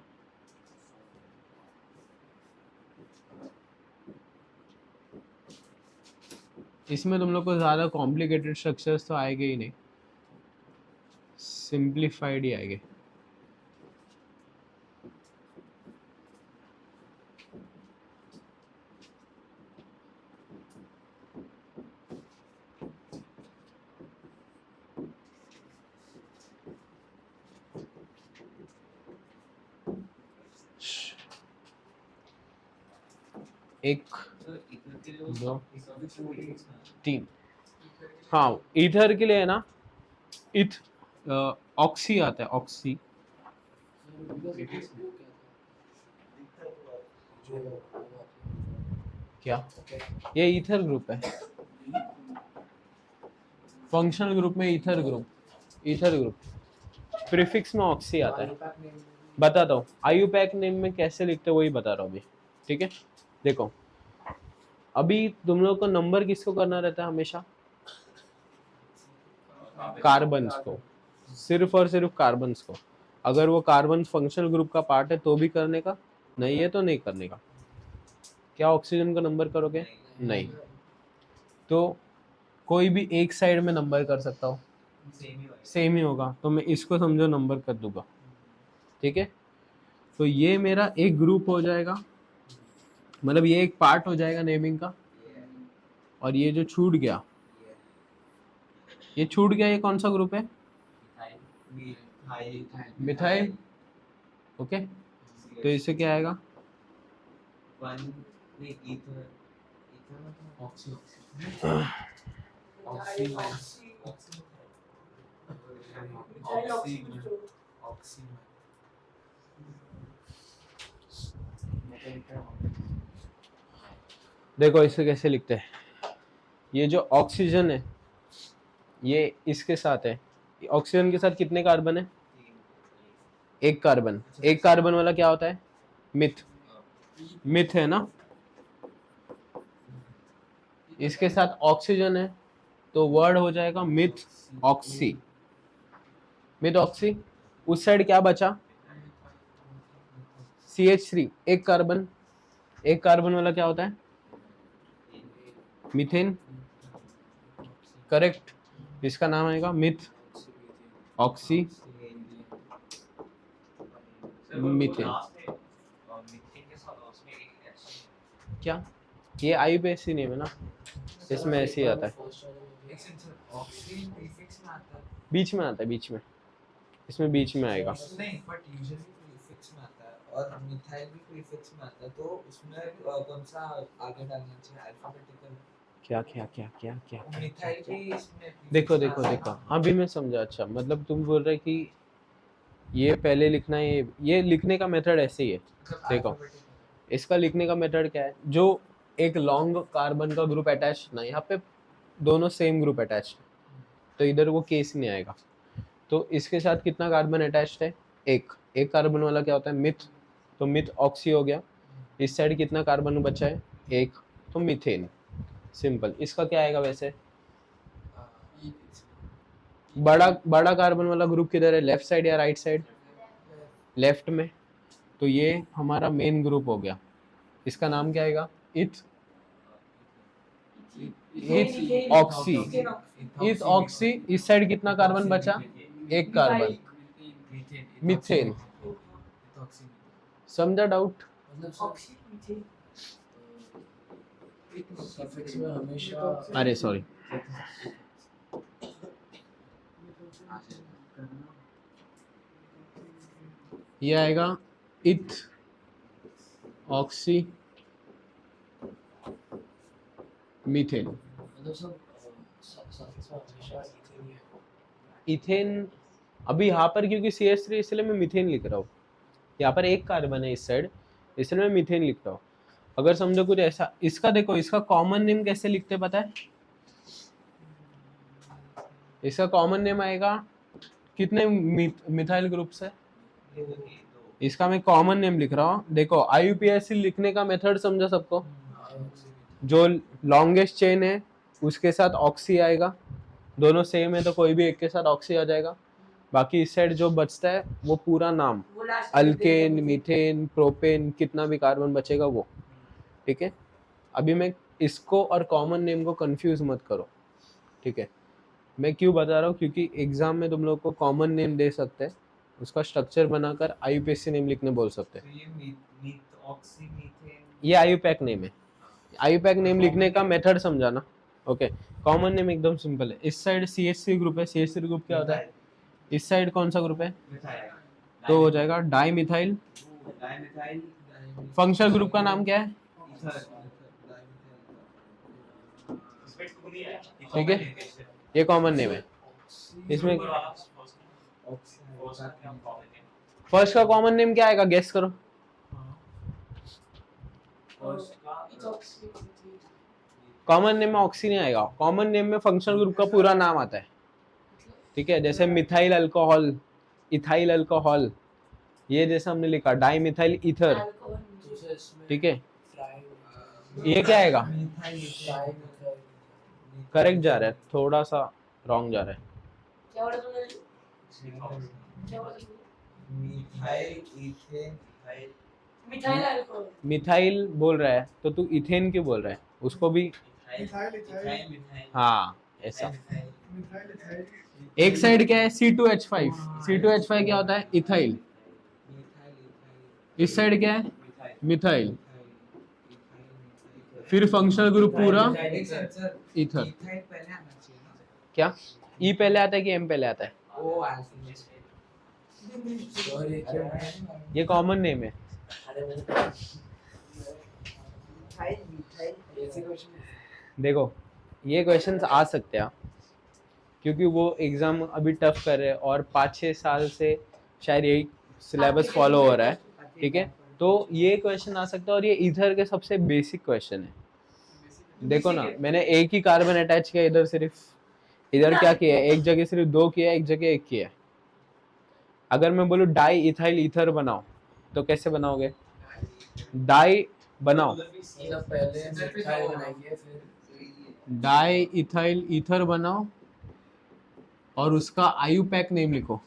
इसमें तुम लोग को ज़्यादा कॉम्प्लिकेटेड स्ट्रक्चर्स तो आएंगे ही नहीं, सिंप्लीफाइड ही आएंगे। एक दो तीन, हाँ ईथर के लिए है ना, इथ ऑक्सी आता है, ऑक्सी। क्या ये ईथर ग्रुप है, फंक्शनल ग्रुप में ईथर ग्रुप प्रीफिक्स में ऑक्सी आता है। बताता हूँ आयुपैक नेम में कैसे लिखते हैं वही बता रहा हूँ अभी, ठीक है। देखो अभी तुम लोग को नंबर किसको करना रहता है हमेशा, कार्बन्स को, सिर्फ और सिर्फ कार्बन्स को। अगर वो कार्बन फंक्शनल ग्रुप का पार्ट है तो भी करने का, नहीं है तो नहीं करने का। क्या ऑक्सीजन का नंबर करोगे? नहीं। तो कोई भी एक साइड में नंबर कर सकता हो, सेम ही होगा, तो मैं इसको समझो नंबर कर दूंगा, ठीक है। तो ये मेरा एक ग्रुप हो जाएगा, मतलब ये एक पार्ट हो जाएगा नेमिंग का। और ये जो छूट गया, ये कौन सा ग्रुप है? Methyl, okay. तो इससे क्या आएगा? देखो इसे कैसे लिखते हैं, ये जो ऑक्सीजन है ये इसके साथ है, ऑक्सीजन के साथ कितने कार्बन है? एक कार्बन। एक कार्बन वाला क्या होता है? मिथ है ना। इसके साथ ऑक्सीजन है तो वर्ड हो जाएगा मिथ ऑक्सी। उस साइड क्या बचा? CH3, एक कार्बन वाला क्या होता है? Methane, correct. इसका नाम आएगा मिथ ऑक्सी मीथेन। क्या ये आईयूपीएसी नेम है ना, इसमें ऐसे ही आता है, बीच में आता है, इसमें बीच में आएगा। नहीं बट यूजुअली प्रीफिक्स में आता है और मिथाइल भी प्रीफिक्स में आता है, तो उसमें कौन सा आगे डालना चाहिए? अल्फाबेटिकल। क्या मिथाइल भी इसमें देखो अभी मैं समझा। अच्छा मतलब तुम बोल रहे कि ये पहले लिखना है, ये लिखने का मेथड ऐसे ही है। देखो इसका लिखने का मेथड क्या है, जो एक लॉन्ग कार्बन का ग्रुप अटैच ना, यहाँ पे दोनों सेम ग्रुप अटैच, तो इधर वो केस नहीं आएगा। तो इसके साथ कितना कार्बन अटैच्ड है? एक कार्बन वाला क्या होता है? मिथ, तो मिथ ऑक्सी हो गया। इस साइड कितना कार्बन बचा है? एक, तो मीथेन। सिंपल। इसका क्या आएगा वैसे? बड़ा कार्बन वाला ग्रुप किधर है, लेफ्ट साइड या राइट साइड? लेफ्ट में। तो ये हमारा मेन ग्रुप हो गया। इसका नाम क्या आएगा? इथ ऑक्सी। इस साइड कितना कार्बन बचा? एक कार्बन, मीथेन। समझा डाउट? सफिक्स में हमेशा अरे सॉरी, ये आएगा इथ ऑक्सी मीथेन। मतलब सब सफिक्स में हमेशा इथेन ही है। इथेन अभी यहाँ पर क्योंकि CH3 इसलिए मैं मीथेन लिख रहा हूँ। यहाँ पर एक कार्बन है इस साइड, इसलिए मैं मीथेन लिख रहा हूँ। अगर समझो कुछ ऐसा, इसका देखो, इसका कॉमन नेम कैसे लिखते पता है? इसका कॉमन नेम आएगा, कितने मिथाइल ग्रुप्स है? इसका मैं कॉमन नेम लिख रहा हूँ। देखो IUPAC लिखने का मेथड समझा सबको? जो लॉन्गेस्ट चेन है उसके साथ ऑक्सी आएगा, दोनों सेम है तो कोई भी एक के साथ ऑक्सी आ जाएगा। बाकी इस साइड जो बचता है वो पूरा नाम, वो last अल्केन, मीथेन, प्रोपेन, कितना भी कार्बन बचेगा वो, ठीक है। अभी मैं इसको और कॉमन नेम को कंफ्यूज मत करो, ठीक है। मैं क्यों बता रहा हूँ, क्योंकि एग्जाम में तुम लोग को कॉमन नेम दे सकते हैं, उसका स्ट्रक्चर बनाकर IUPAC नेम लिखने बोल सकते हैं। तो ये ऑक्सी मीथेन ये IUPAC नेम है। IUPAC नेम लिखने का मेथड समझाना, ओके। कॉमन नेम एकदम सिंपल है। इस साइड CH3 ग्रुप है, CH3 ग्रुप क्या होता है, इस साइड कौन सा ग्रुप है, मिथाइल तो हो जाएगा डाइमिथाइल। डाइमिथाइल फंक्शनल ग्रुप का नाम क्या है, ठीक है, ये कॉमन नेम है। इसमें फर्स्ट का कॉमन नेम क्या आएगा, गेस करो। कॉमन नेम में ऑक्सी नहीं आएगा, कॉमन नेम में फंक्शनल ग्रुप का पूरा नाम आता है, ठीक है। जैसे मिथाइल अल्कोहल, इथाइल अल्कोहल, ये जैसे हमने लिखा डाइमिथाइल ईथर, ठीक है। ये क्या आएगा, करेक्ट जा रहा है, थोड़ा सा रॉन्ग जा रहा है। क्या बोला तुमने? क्या बोला तुमने? Methyl ethane methyl alcohol. Methyl बोल रहा है तो तू इथेन क्यों बोल रहा है, उसको भी मिथाइल हाँ ऐसा। मिथाइल इथाइल एक साइड क्या है C2H5, C2H5 क्या होता है, इथाइल। इस साइड क्या है, मिथाइल। फिर फंक्शनल ग्रुप पूरा ईथर। इथाइल पहले आना चाहिए ना, क्या ई पहले आता है कि एम पहले आता है, ओ अल्फाबेट ये कॉमन नेम है। मिथाइल मिथाइल देखो ये क्वेश्चंस आ सकते हैं क्योंकि वो एग्जाम अभी टफ कर रहे हैं और 5-6 साल से शायद यही सिलेबस फॉलो हो रहा है, ठीक है। तो ये क्वेश्चन आ सकता है और ये इधर के सबसे बेसिक क्वेश्चन है। देखो ना, मैंने एक ही कार्बन अटैच किया इधर, सिर्फ इधर क्या किया है, एक जगह सिर्फ 2 किया है, एक जगह 1 किया है। अगर मैं बोलूँ डाई इथाइल ईथर बनाओ तो कैसे बनाओगे, डाई बनाओ, डाई इथाइल ईथर बनाओ और उसका IUPAC नेम लिखो।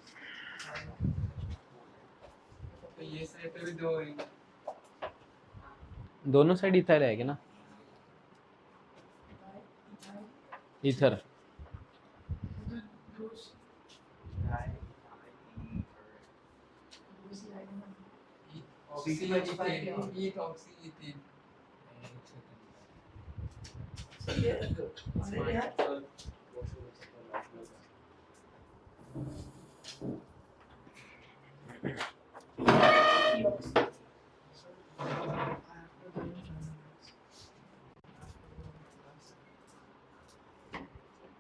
ये साइड पे भी दो दोनों साइड इथाइल है ना, ईथर।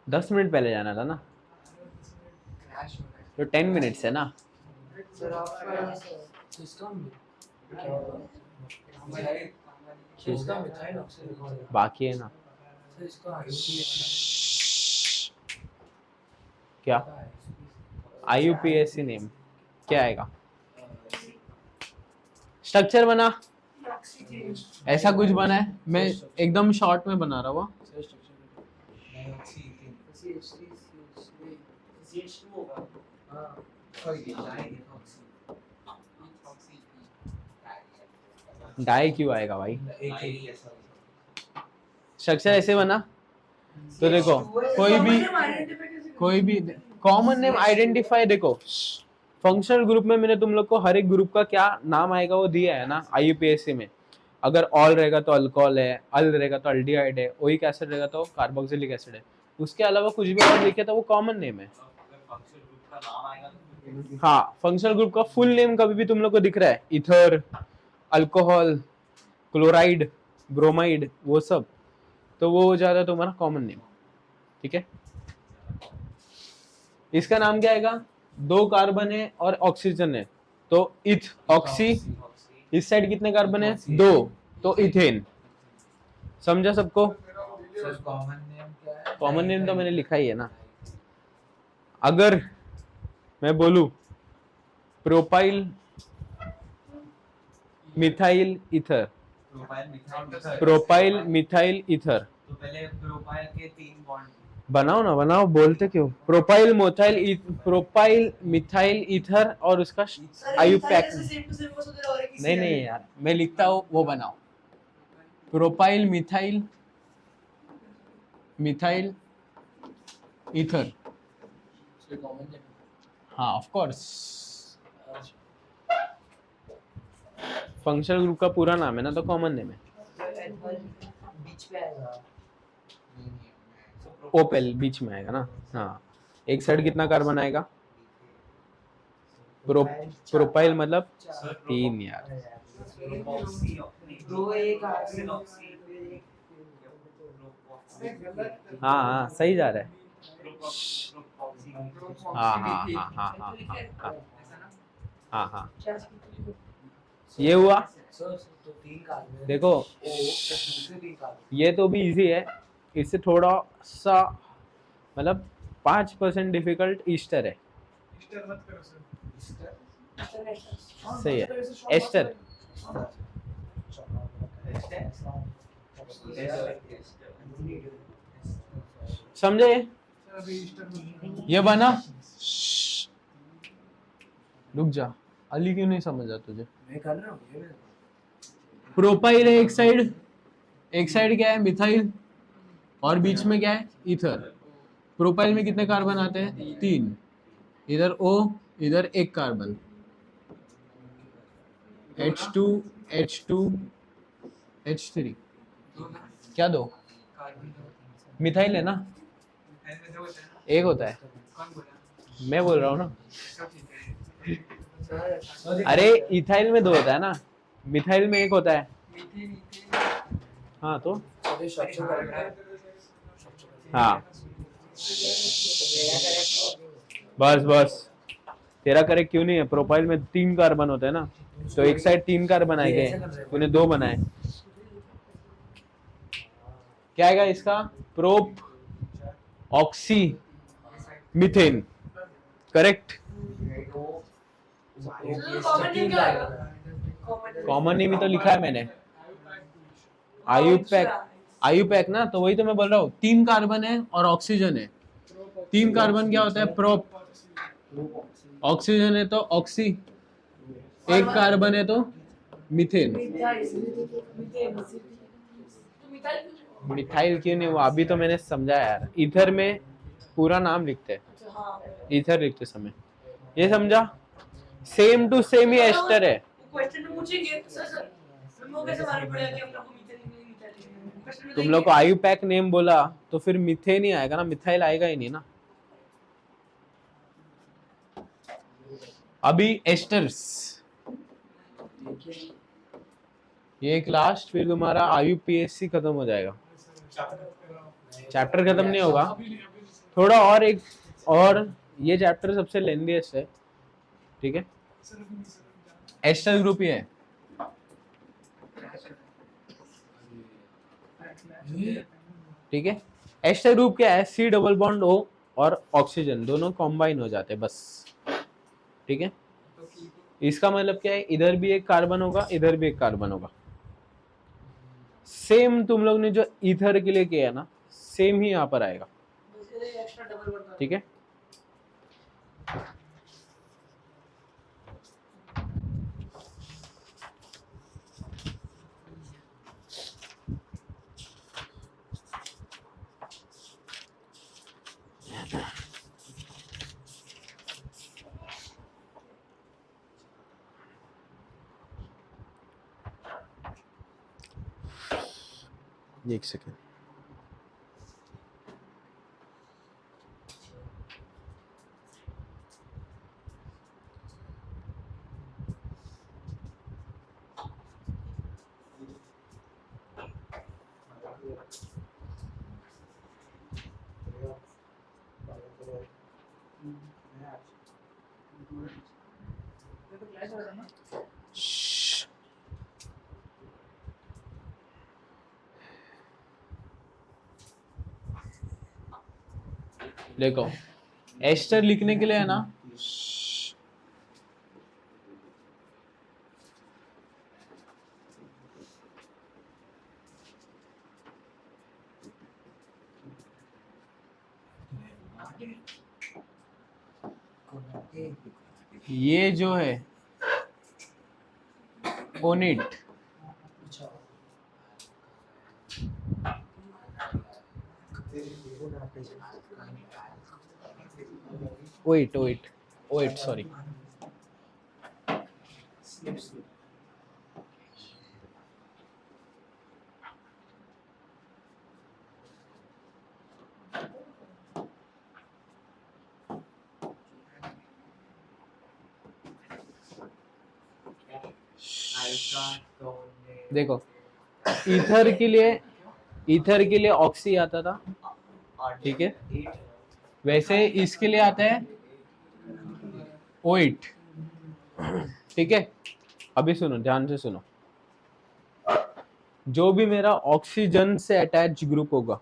दस मिनट पहले जाना था ना, तो 10 मिनट्स है ना। बाकी है ना, क्या IUPAC नेम क्या आएगा, स्ट्रक्चर बना, ऐसा कुछ बना है, मैं एकदम शॉर्ट में बना रहा हूँ। डाई क्यों आएगा भाई, स्ट्रक्चर ऐसे बना तो देखो कोई भी कॉमन नेम आइडेंटिफाई, देखो फंक्शनल ग्रुप में मैंने तुम लोग को हर एक ग्रुप का क्या नाम आएगा वो दिया है ना IUPAC में। अगर ऑल रहेगा तो अल्कोहल है, अल रहेगा तो अल्डिहाइड है, ओइक एसिड रहेगा तो कार्बोक्सिलिक एसिड है, उसके अलावा कुछ भी और लिखे तो वो कॉमन नेम है। हाँ, फंक्शनल ग्रुप का फुल नेम कभी भी तुम लोग को दिख रहा है, इथर, अल्कोहल, क्लोराइड, ब्रोमाइड, वो सब, तो वो हो जाता है तुम्हारा कॉमन नेम, ठीक है। इसका नाम क्या आएगा, 2 कार्बन है और ऑक्सीजन है तो इथ ऑक्सी, इस साइड कितने कार्बन है 2 तो इथेन। समझा सबको, कॉमन नेम क्या है, कॉमन नेम तो मैंने लिखा ही है ना। अगर मैं बोलूं propyl methyl ether propyl methyl ether. Propyl methyl ether. तो पहले प्रोपाइल के 3 बॉन्ड बनाओ ना, बनाओ, बोलते क्यों? प्रोपाइल मिथाइल ईथर और उसका आयुपैक। नहीं नहीं यार, मैं लिखता हूँ, वो बनाओ। Propyl methyl ether. हाँ ऑफ कोर्स, फंक्शनल ग्रुप का पूरा नाम है ना, तो कॉमन नेम है। बीच में आएगा। ओपेल बीच में आएगा ना। हाँ, एक साइड कितना कार्बन आएगा? प्रोपाइल मतलब 3 यार। दो एक हाँ हाँ सही जा रहा है। हाँ हाँ हाँ हाँ हाँ हाँ हाँ हाँ, ये हुआ। तो 3 कार्बन देखो दूसरे 3 कार्बन। ये तो भी इजी है, इससे थोड़ा सा मतलब 5% डिफिकल्ट ईस्टर है। ईस्टर मत करो सर। सही है, एस्टर। समझे? सर अभी ईस्टर मत। ये बना। रुक जा, अली क्यों नहीं समझा तुझे? मैं कर रहा हूँ ये। प्रोपाइल है एक साइड क्या है? मिथाइल, और बीच में क्या है? ईथर। प्रोपाइल में कितने कार्बन आते हैं? 3। इधर O, इधर एक कार्बन, H2 H2 H3। क्या दो? मिथाइल है ना, एक होता है। मैं बोल रहा हूँ ना, अरे इथाइल में 2 होता है ना, मिथाइल में 1 होता है। हाँ तो हाँ बस तेरा करेक्ट क्यों नहीं है? प्रोपाइल में 3 कार्बन होते हैं ना, तो एक साइड 3 कार्बन आएंगे, तूने 2 बनाए। क्या आएगा इसका? Propoxymethane. Correct. Common name ही तो लिखा है मैंने, आयुपैक ना, तो वही तो मैं बोल रहा हूँ। 3 कार्बन है और ऑक्सीजन है। 3 कार्बन क्या होता है? प्रोप। ऑक्सीजन है तो ऑक्सी, एक कार्बन है तो मीथेन। मिथाइल क्यों नहीं हुआ? अभी तो मैंने समझाया यार। ईथर में पूरा नाम लिखते हैं, ईथर लिखते समय, ये समझा? सेम टू सेम ही एस्टर है। तुम लोग को आयुपैक नेम बोला तो फिर मिथेन ही आएगा ना, मिथाइल आएगा ही नहीं ना। अभी एस्टर्स, ये एक लास्ट, फिर तुम्हारा आयुपीएससी खत्म हो जाएगा। चैप्टर खत्म नहीं होगा, थोड़ा और एक, और ये चैप्टर सबसे लेंथीएस्ट है, ठीक है? एस्टर ग्रुप ही है, ठीक है? एस्टर ग्रुप क्या है? C डबल बॉन्ड O और ऑक्सीजन दोनों कॉम्बाइन हो जाते हैं बस, ठीक है? इसका मतलब क्या है? इधर भी एक कार्बन होगा, इधर भी एक कार्बन होगा। सेम तुम लोग ने जो ईथर के लिए किया है ना, सेम ही यहाँ पर आएगा, ठीक है? एक सेकेंड, देखो एस्टर लिखने के लिए है ना, ये जो है ओनिट, ओइट ओइट ओइट सॉरी, देखो ईथर के लिए ऑक्सी आता था, ठीक है, वैसे इसके लिए आता है ओइट, ठीक है। अभी सुनो, ध्यान से सुनो, जो भी मेरा ऑक्सीजन से अटैच ग्रुप होगा,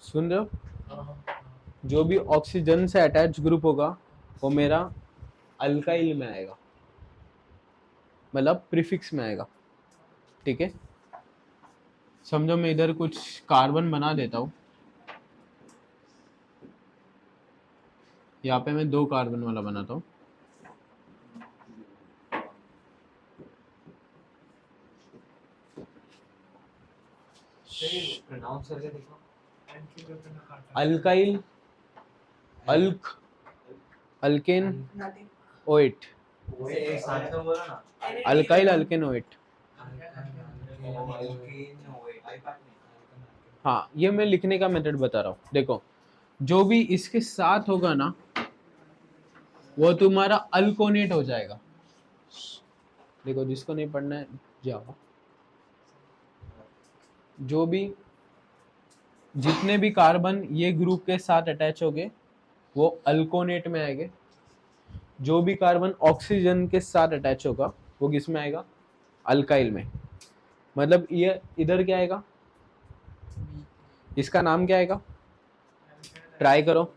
सुन रहे हो, जो भी ऑक्सीजन से अटैच ग्रुप होगा वो मेरा अल्काइल में आएगा, मतलब प्रीफिक्स में आएगा, ठीक है। समझो मैं इधर कुछ कार्बन बना देता हूँ, यहाँ पे मैं 2 कार्बन वाला बनाता हूँ, प्रोनाउंस करके देखो। अल्काइल, अल्क, अल्केन, ओइट, एक साथ में बोला ना, अल्काइल, अल्केन, ओइट। हाँ, ये मैं लिखने का मेथड बता रहा हूँ। देखो, जो भी इसके साथ होगा ना वो तुम्हारा अल्कोनेट हो जाएगा। देखो, जिसको नहीं पढ़ना है जाओ। जो भी जितने भी कार्बन ये ग्रुप के साथ अटैच होंगे वो अल्कोनेट में आएंगे। जो भी कार्बन ऑक्सीजन के साथ अटैच होगा वो किस में आएगा? अल्काइल में। मतलब ये इधर क्या आएगा? इसका नाम क्या आएगा? ट्राई करो।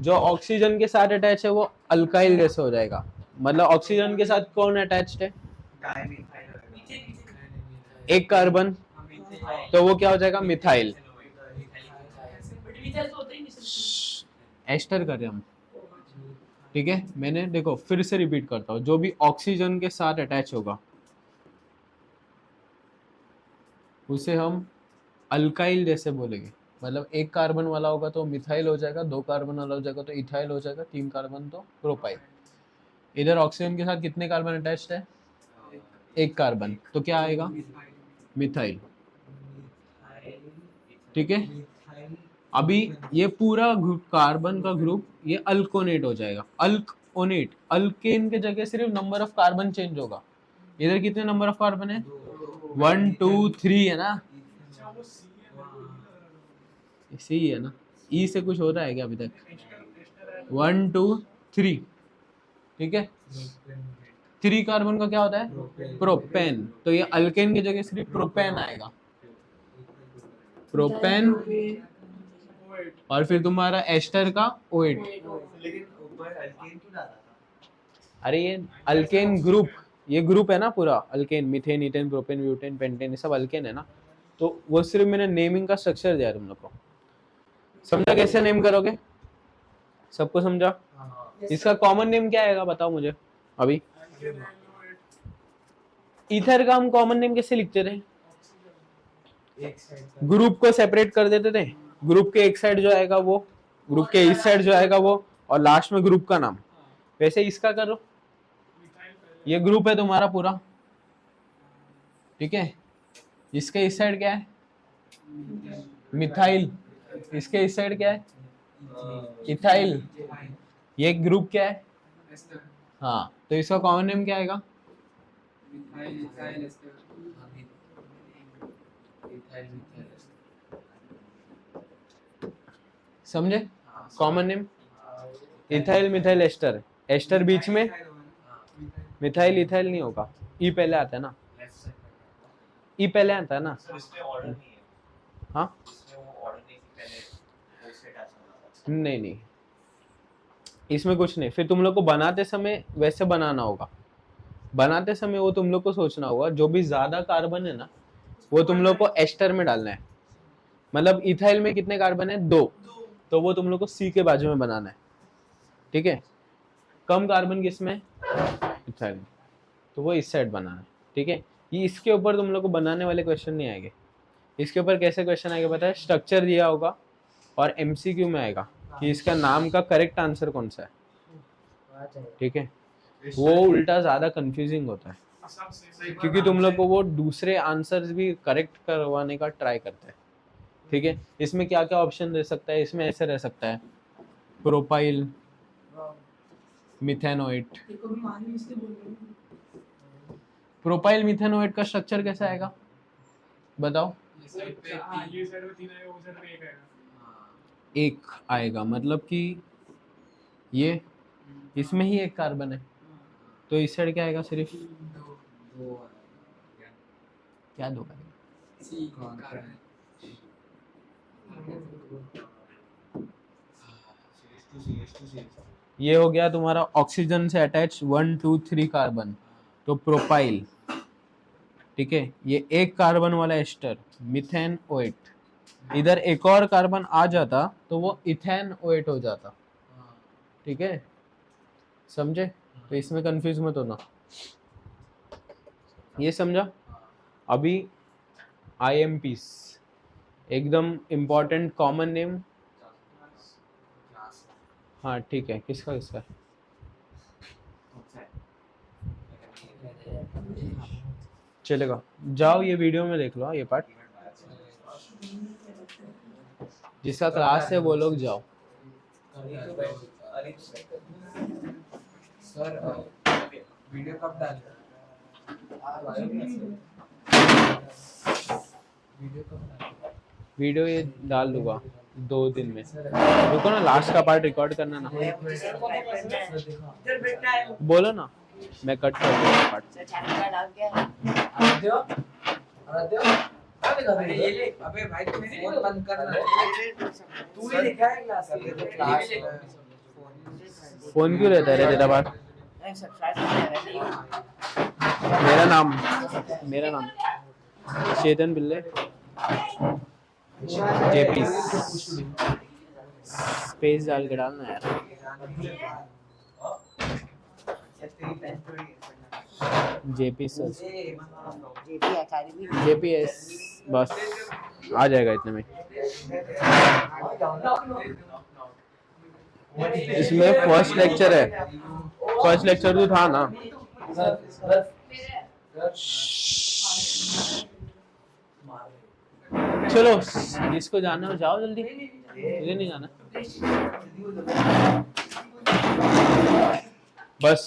जो ऑक्सीजन के साथ अटैच है वो अल्काइल जैसे हो जाएगा। मतलब ऑक्सीजन के साथ कौन अटैच्ड है? एक कार्बन, तो वो क्या हो जाएगा? मिथाइल। एस्टर करें हम, ठीक है। मैंने देखो फिर से रिपीट करता हूँ, जो भी ऑक्सीजन के साथ अटैच होगा उसे हम अल्काइल जैसे बोलेंगे। मतलब एक कार्बन वाला होगा तो मिथाइल हो जाएगा, 2 कार्बन वाला हो जाएगा तो इथाइल हो जाएगा, 3 कार्बन तो प्रोपाइल। इधर ऑक्सीजन के साथ कितने कार्बन अटैच्ड है? एक कार्बन, तो क्या आएगा? मिथाइल, ठीक है। अभी ये पूरा ग्रुप, कार्बन का ग्रुप, ये अल्कोनेट हो जाएगा। अल्कोनेट, अल्केन के जगह सिर्फ नंबर ऑफ कार्बन चेंज होगा। इधर कितने नंबर ऑफ कार्बन है? 1 2 3 है ना? सी है ना? ई से कुछ हो रहा है क्या अभी तक? 1 2 3, ठीक है। 3 कार्बन का क्या होता है? प्रोपेन। तो ये अल्केन की जगह सिर्फ प्रोपेन आएगा, प्रोपेन। और फिर तुम्हारा एस्टर का ओएट। लेकिन ऊपर अल्केन क्यों डाला था? अरे ये अल्केन ग्रुप, ये ग्रुप है ना पूरा, alkane, methane, ethane, propane, butane, pentane, ये सब अल्केन है ना। तो वो सिर्फ मैंने नेमिंग का स्ट्रक्चर दिया तुम लोग को। समझा कैसे नेम करोगे? सबको समझा? इसका कॉमन नेम क्या आएगा बताओ मुझे अभी। ईथर का हम कॉमन नेम कैसे लिखते थे? ग्रुप को सेपरेट कर देते थे। ग्रुप के एक साइड जो आएगा वो, ग्रुप के इस साइड जो आएगा वो, और लास्ट में ग्रुप का नाम। वैसे इसका करो, ये ग्रुप है तुम्हारा पूरा, ठीक है। इसके इस साइड क्या है? मिथाइल। इसके इस साइड क्या है? इथाइल। ये ग्रुप क्या है? हाँ, तो इसका कॉमन नेम क्या आएगा? समझे? Common name ethyl, methyl, ester. Ester बीच में, मिथाइल इथाइल नहीं होगा, ई पहले आता है ना। ई पहले आता है ना। इसमें ऑर्डर नहीं है। हाँ, इसमें वो ऑर्डर नहीं पहले उससे अटैच होना था। नहीं, इसमें कुछ नहीं। फिर तुम लोग को बनाते समय वैसे बनाना होगा। बनाते समय वो तुम लोग को सोचना होगा, जो भी ज्यादा कार्बन है ना वो तुम लोग को एस्टर में डालना है। मतलब इथाइल में कितने कार्बन है? 2, तो वो तुम लोग को सी के बाजू में बनाना है, ठीक है। कम कार्बन किसमें? इथाइल में, तो वो इस साइड बनाना है, ठीक है। ये इसके ऊपर तुम लोग को बनाने वाले क्वेश्चन नहीं आएंगे। इसके ऊपर कैसे क्वेश्चन आएगा पता है? स्ट्रक्चर दिया होगा और एमसीक्यू में आएगा कि इसका नाम का करेक्ट आंसर कौन सा है, ठीक है। वो उल्टा ज्यादा कंफ्यूजिंग होता है क्योंकि तुम लोग को वो दूसरे आंसर्स भी करेक्ट करवाने का ट्राई करता है, ठीक है। इसमें क्या क्या ऑप्शन दे सकता है? इसमें ऐसे रह सकता है प्रोपाइल, मिथेनोएट। प्रोपाइल मिथेनोएट का स्ट्रक्चर कैसा आएगा बताओ? ये साइड में 3 आएगा, वो साइड में 1 आएगा। एक आएगा, मतलब कि ये इसमें ही एक कार्बन है, तो इस साइड क्या आएगा? सिर्फ क्या दो आएगा? ये हो गया तुम्हारा ऑक्सीजन से अटैच 1 2 3 कार्बन, तो प्रोपाइल, ठीक है। ये एक कार्बन वाला एस्टर मिथेनोएट, इधर एक और कार्बन आ जाता तो वो इथेनोएट हो जाता, ठीक है, समझे? तो इसमें कंफ्यूज मत होना, ये समझा? अभी IMPs एकदम इम्पोर्टेंट कॉमन नेम, हाँ ठीक है, किसका किसका? चलेगा, जाओ ये वीडियो में देख लो ये पार्ट, जिसका क्लास है वो लोग जाओ। सर वीडियो कब डाल वीडियो ये डाल दूंगा 2 दिन में, रुको ना, लास्ट का पार्ट रिकॉर्ड करना ना, बोलो ना, मैं कट कर दूंगा पार्ट। अबे भाई तू फोन बंद करना, तू ही लिखा है क्लास में, फोन क्यों रहता है रे तेरा पास? मेरा नाम चेतन बिल्ले, जेपी, स्पेस डाल के डालना यार, जेपी सर, जेपीएस, बस आ जाएगा इतने में। इसमें फर्स्ट लेक्चर है, फर्स्ट लेक्चर तो था ना। चलो जिसको जाना हो जाओ जल्दी, मुझे नहीं जाना। बस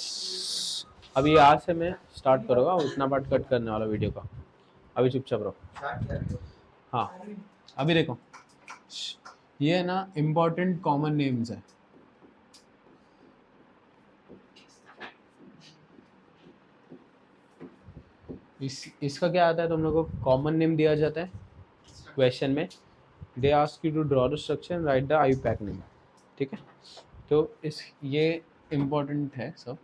अभी आज से मैं स्टार्ट करूँगा, उतना पार्ट कट करने वाला वीडियो का, अभी चुपचाप रहो। हाँ अभी देखो, ये है ना इम्पोर्टेंट कॉमन नेम्स है, इसका क्या आता है? तुम लोगों को कॉमन नेम दिया जाता है क्वेश्चन में, they ask you to draw the structure and write the IUPAC name, ठीक है। तो इस ये इम्पोर्टेंट है सब।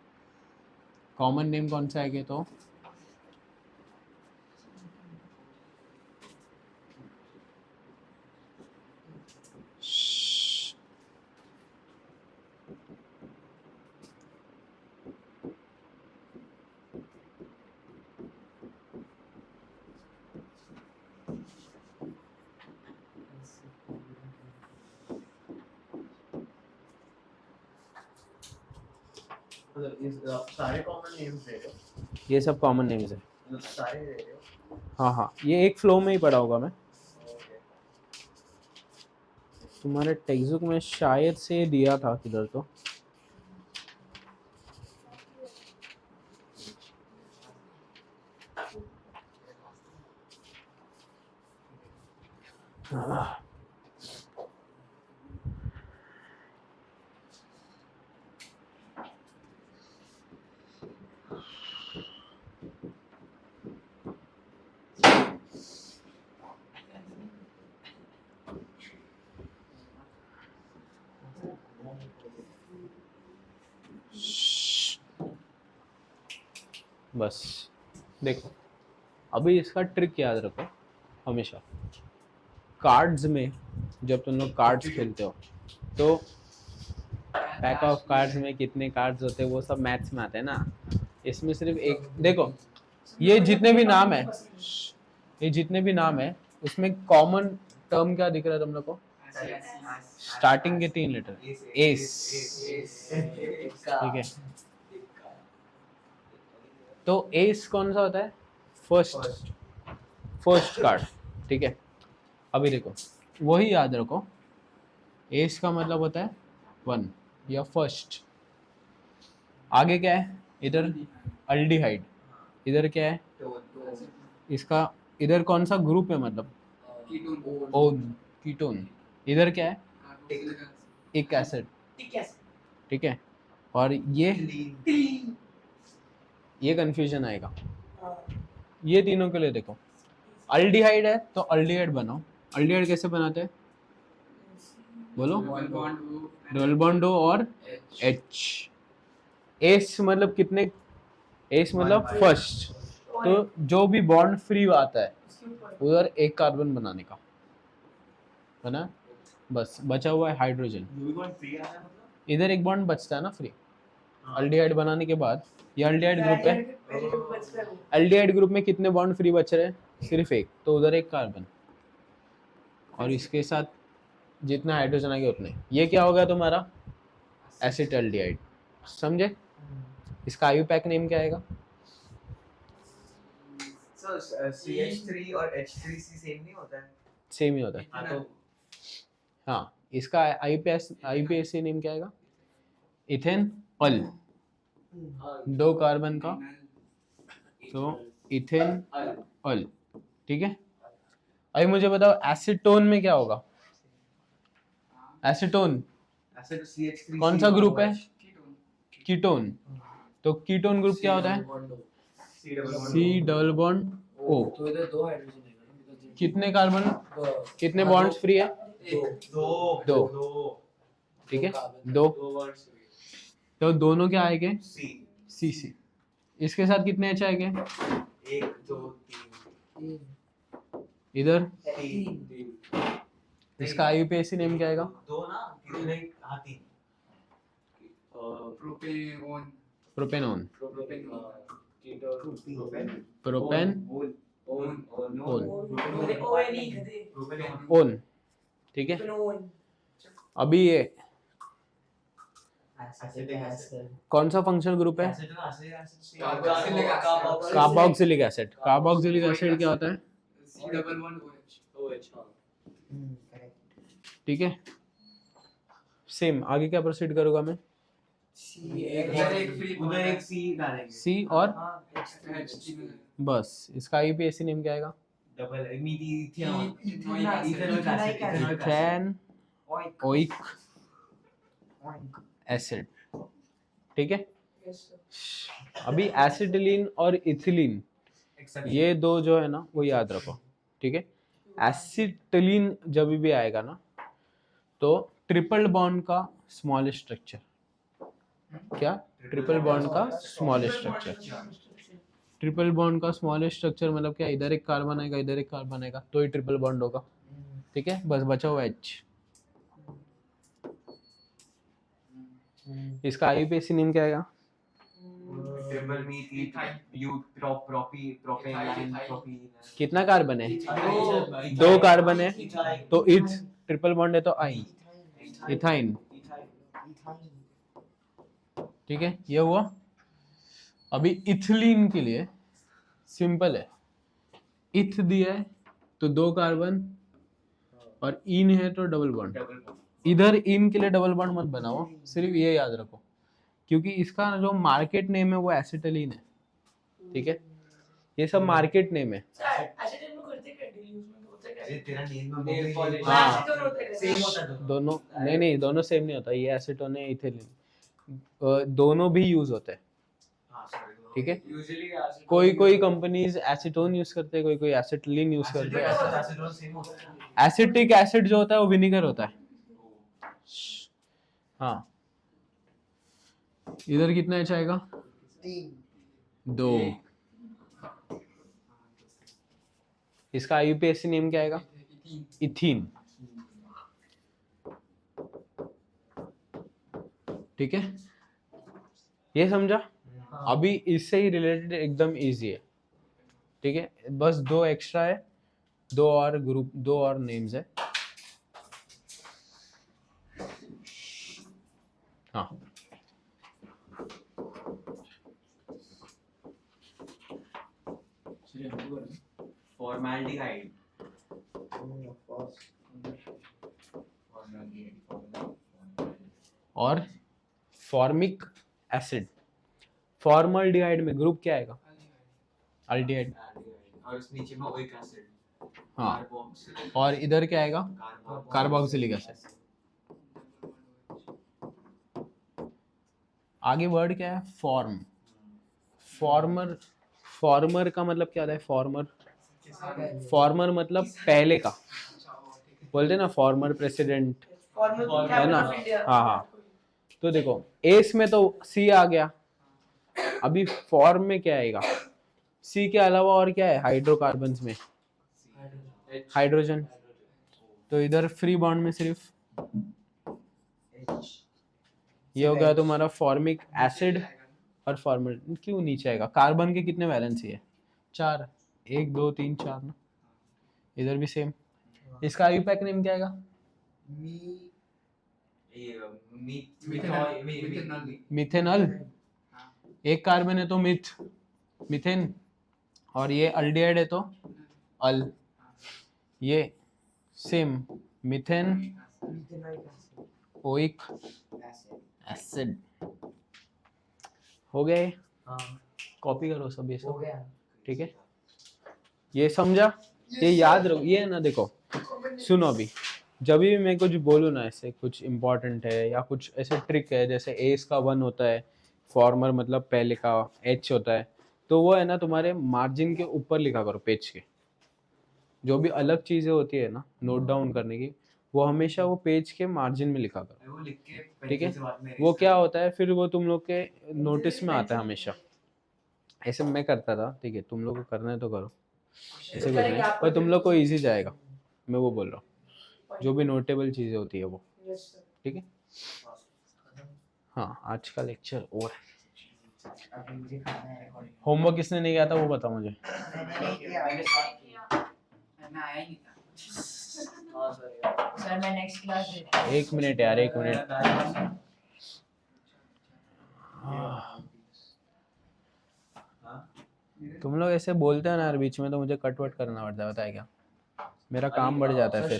कॉमन नेम कौन सा है? तो सारे कॉमन नेम्स दे रहे हो? ये सब कॉमन नेम्स है, सारे दे रहे हो? हाँ हाँ, ये एक फ्लो में ही पढ़ा होगा मैं, तुम्हारे टेक्स्ट बुक में शायद से दिया था किधर तो। बस देखो, अभी इसका ट्रिक याद रखो हमेशा, कार्ड्स में जब तुम लोग कार्ड्स खेलते हो तो पैक ऑफ कार्ड्स में कितने कार्ड्स होते हैं वो सब मैथ्स में आते हैं ना। इसमें सिर्फ एक देखो, ये जितने भी नाम है, ये जितने भी नाम है उसमें कॉमन टर्म क्या दिख रहा है तुम लोग को? स्टार्टिंग के 3 लेटर एस, ठीक है। तो एस कौन सा होता है? फर्स्ट कार्ड, ठीक है। अभी देखो वही याद रखो, एस का मतलब होता है 1 या फर्स्ट। आगे क्या है? इधर अल्डिहाइड, इधर क्या है इसका? इधर कौन सा ग्रुप है मतलब? Own, ketone. इधर क्या है? एक एसिड, ठीक है। और ये कंफ्यूजन आएगा। ये तीनों के लिए देखो, अल्डिहाइड है तो अल्डिहाइड बनाओ। अल्डिहाइड कैसे बनाते हैं बोलो? डबल बॉन्ड O और H। एस मतलब कितने? एस मतलब फर्स्ट, तो जो भी बॉन्ड फ्री आता है उधर एक कार्बन बनाने का बना, बस बचा हुआ है हाइड्रोजन। इधर एक बॉन्ड बचता है ना फ्री अल्डिहाइड बनाने के बाद। ये अल्डिहाइड ग्रुप है, अल्डिहाइड ग्रुप में कितने बॉन्ड फ्री बच रहे हैं? सिर्फ एक, तो उधर एक कार्बन और इसके साथ जितना हाइड्रोजन आ गया उतने। ये क्या होगा तुम्हारा? एसिटाल्डिहाइड। समझे? इसका आयु पैक नेम क्या आएगा? CH3 और H3C सेम नहीं होता है? सेम ही होता है। हाँ, इसका आईपीएससी नेम क्या आएगा? इथेन अल, 2 कार्बन का, तो इथेन अल, ठीक है। अभी मुझे बताओ एसीटोन में क्या होगा? एसीटोन कौन सा ग्रुप है? कीटोन। तो कीटोन ग्रुप क्या होता है? C double bond O। तो इधर 2 हाइड्रोजन है, कितने कार्बन, कितने बॉन्ड्स फ्री है? दो, ठीक है, 2। तो दोनों क्या आएंगे? C। इसके साथ कितने H आएंगे? 1 2 3 इधर 3। इसका आईयूपीएसी नेम क्या आएगा? 2 ना, 3 नहीं, हाँ 3। प्रोपेनोन, प्रोपेन ओन, ठीक है। अभी ये कौन सा फंक्शनल ग्रुप है? Carboxylic acid. कार्बोक्सिलिक एसिड क्या होता है? ठीक है। सेम आगे क्या प्रोसीड करूंगा मैं? उधर एक C डालेंगे। C और बस। इसका आईयूपीएसी नेम क्या आएगा? डबल इथेनोइक एसिड, ठीक है। अभी एसिटिलीन और इथिलीन, ये दो जो है ना वो याद रखो, ठीक है। एसिटिलीन जब भी आएगा ना तो ट्रिपल बॉन्ड का स्मॉल स्ट्रक्चर, क्या? ट्रिपल बॉन्ड का स्मॉल स्ट्रक्चर। ट्रिपल बॉन्ड का स्मॉल स्ट्रक्चर मतलब क्या? इधर एक कार्बन आएगा, इधर एक कार्बन आएगा, तो ही ट्रिपल बॉन्ड होगा, ठीक है। बस बचा हुआ H। इसका आईयूपीएसी नेम क्या आएगा? कितना कार्बन है? 2 कार्बन है, तो इथ ट्रिपल बॉन्ड है तो आइन, इथाइन, ठीक है। ये हुआ। अभी इथिलीन के लिए सिंपल है, इथ दिया है तो 2 कार्बन और इन है तो डबल बॉन्ड। इधर इन के लिए डबल बॉन्ड मत बनाओ, सिर्फ ये याद रखो, क्योंकि इसका जो मार्केट नेम है वो एसिटिलीन है, ठीक है। ये सब मार्केट नेम है। हाँ, दोनों नहीं, दोनों सेम नहीं होता। ये एसीटोन है, इथिलीन, दोनों भी यूज होते हैं, ठीक है। कोई कंपनीज एसीटोन यूज करते हैं, कोई एसिटिलीन यूज करते हैं। एसिटिक एसिड जो होता है वो विनेगर होता है। हाँ, इधर कितना H आएगा? 2। इसका आईयूपीएसी नेम क्या आएगा? इथीन, ठीक है, ये समझा। अभी इससे ही रिलेटेड एकदम इजी है, ठीक है, बस दो एक्स्ट्रा है, दो और ग्रुप, दो और नेम्स है। हाँ फॉर्मेल्डिहाइड, और फॉर्मिक एसिड। फॉर्मल्डिहाइड में ग्रुप क्या आएगा? अल्डिहाइड। और उस नीचे में ओइक एसिड, हाँ, कार्बोक्सिलिक, और इधर क्या आएगा? Carboxylic acid. आगे वर्ड क्या है? फॉर्म। फॉर्मर, फॉर्मर का मतलब क्या होता है? फॉर्मर, फॉर्मर मतलब पहले का, बोलते ना फॉर्मर प्रेसिडेंट, है ना? हाँ हाँ, तो देखो एस में तो सी आ गया, अभी फॉर्म में क्या आएगा? सी के अलावा और क्या है हाइड्रोकार्बन्स में? हाइड्रोजन। तो इधर फ्री बॉन्ड में सिर्फ ये हो गया तुम्हारा फॉर्मिक एसिड और फॉर्मल। क्यों नीचे आएगा? कार्बन के कितने वैलेंसी है? 4, 1 2 3 4 ना, इधर भी सेम। इसका आईयूपैक नेम क्या आएगा? मिथेनॉल। एक कार्बन है तो मिथ, मिथेन, और ये अल्डिहाइड है तो अल, ये सेम मिथेन ओइक एसिड। हो गए? कॉपी करो सब ये सब, ठीक है, ये समझा, ये याद रखो। ये ना देखो, सुनो, अभी जब भी मैं कुछ बोलूँ ना ऐसे कुछ इम्पोर्टेंट है या कुछ ऐसे ट्रिक है, जैसे एस का 1 होता है, फॉर्मर मतलब पहले का, एच होता है, तो वो है ना तुम्हारे मार्जिन के ऊपर लिखा करो पेज के। जो भी अलग चीज़ें होती है ना नोट डाउन करने की, वो हमेशा वो पेज के मार्जिन में लिखा करो, वो लिख के ठीक है। वो क्या होता है फिर वो तुम लोग के नोटिस में आता है हमेशा। ऐसे मैं करता था, ठीक है, तुम लोग को करना है तो करो, ऐसे कुछ नहीं, पर तुम लोग को इजी जाएगा, मैं वो बोल रहा हूँ, जो भी नोटेबल चीज़ें होती है वो, ठीक है। हाँ, आज का लेक्चर और होमवर्क किसने नहीं किया था वो बताओ मुझे। मैं आया ही नहीं था सर, मैं नेक्स्ट क्लास देता हूं। 1 मिनट यार, 1 मिनट। तुम लोग ऐसे बोलते हैं ना यार बीच में, तो मुझे कट वट करना पड़ता है, बताया क्या, मेरा काम बढ़ जाता है फिर।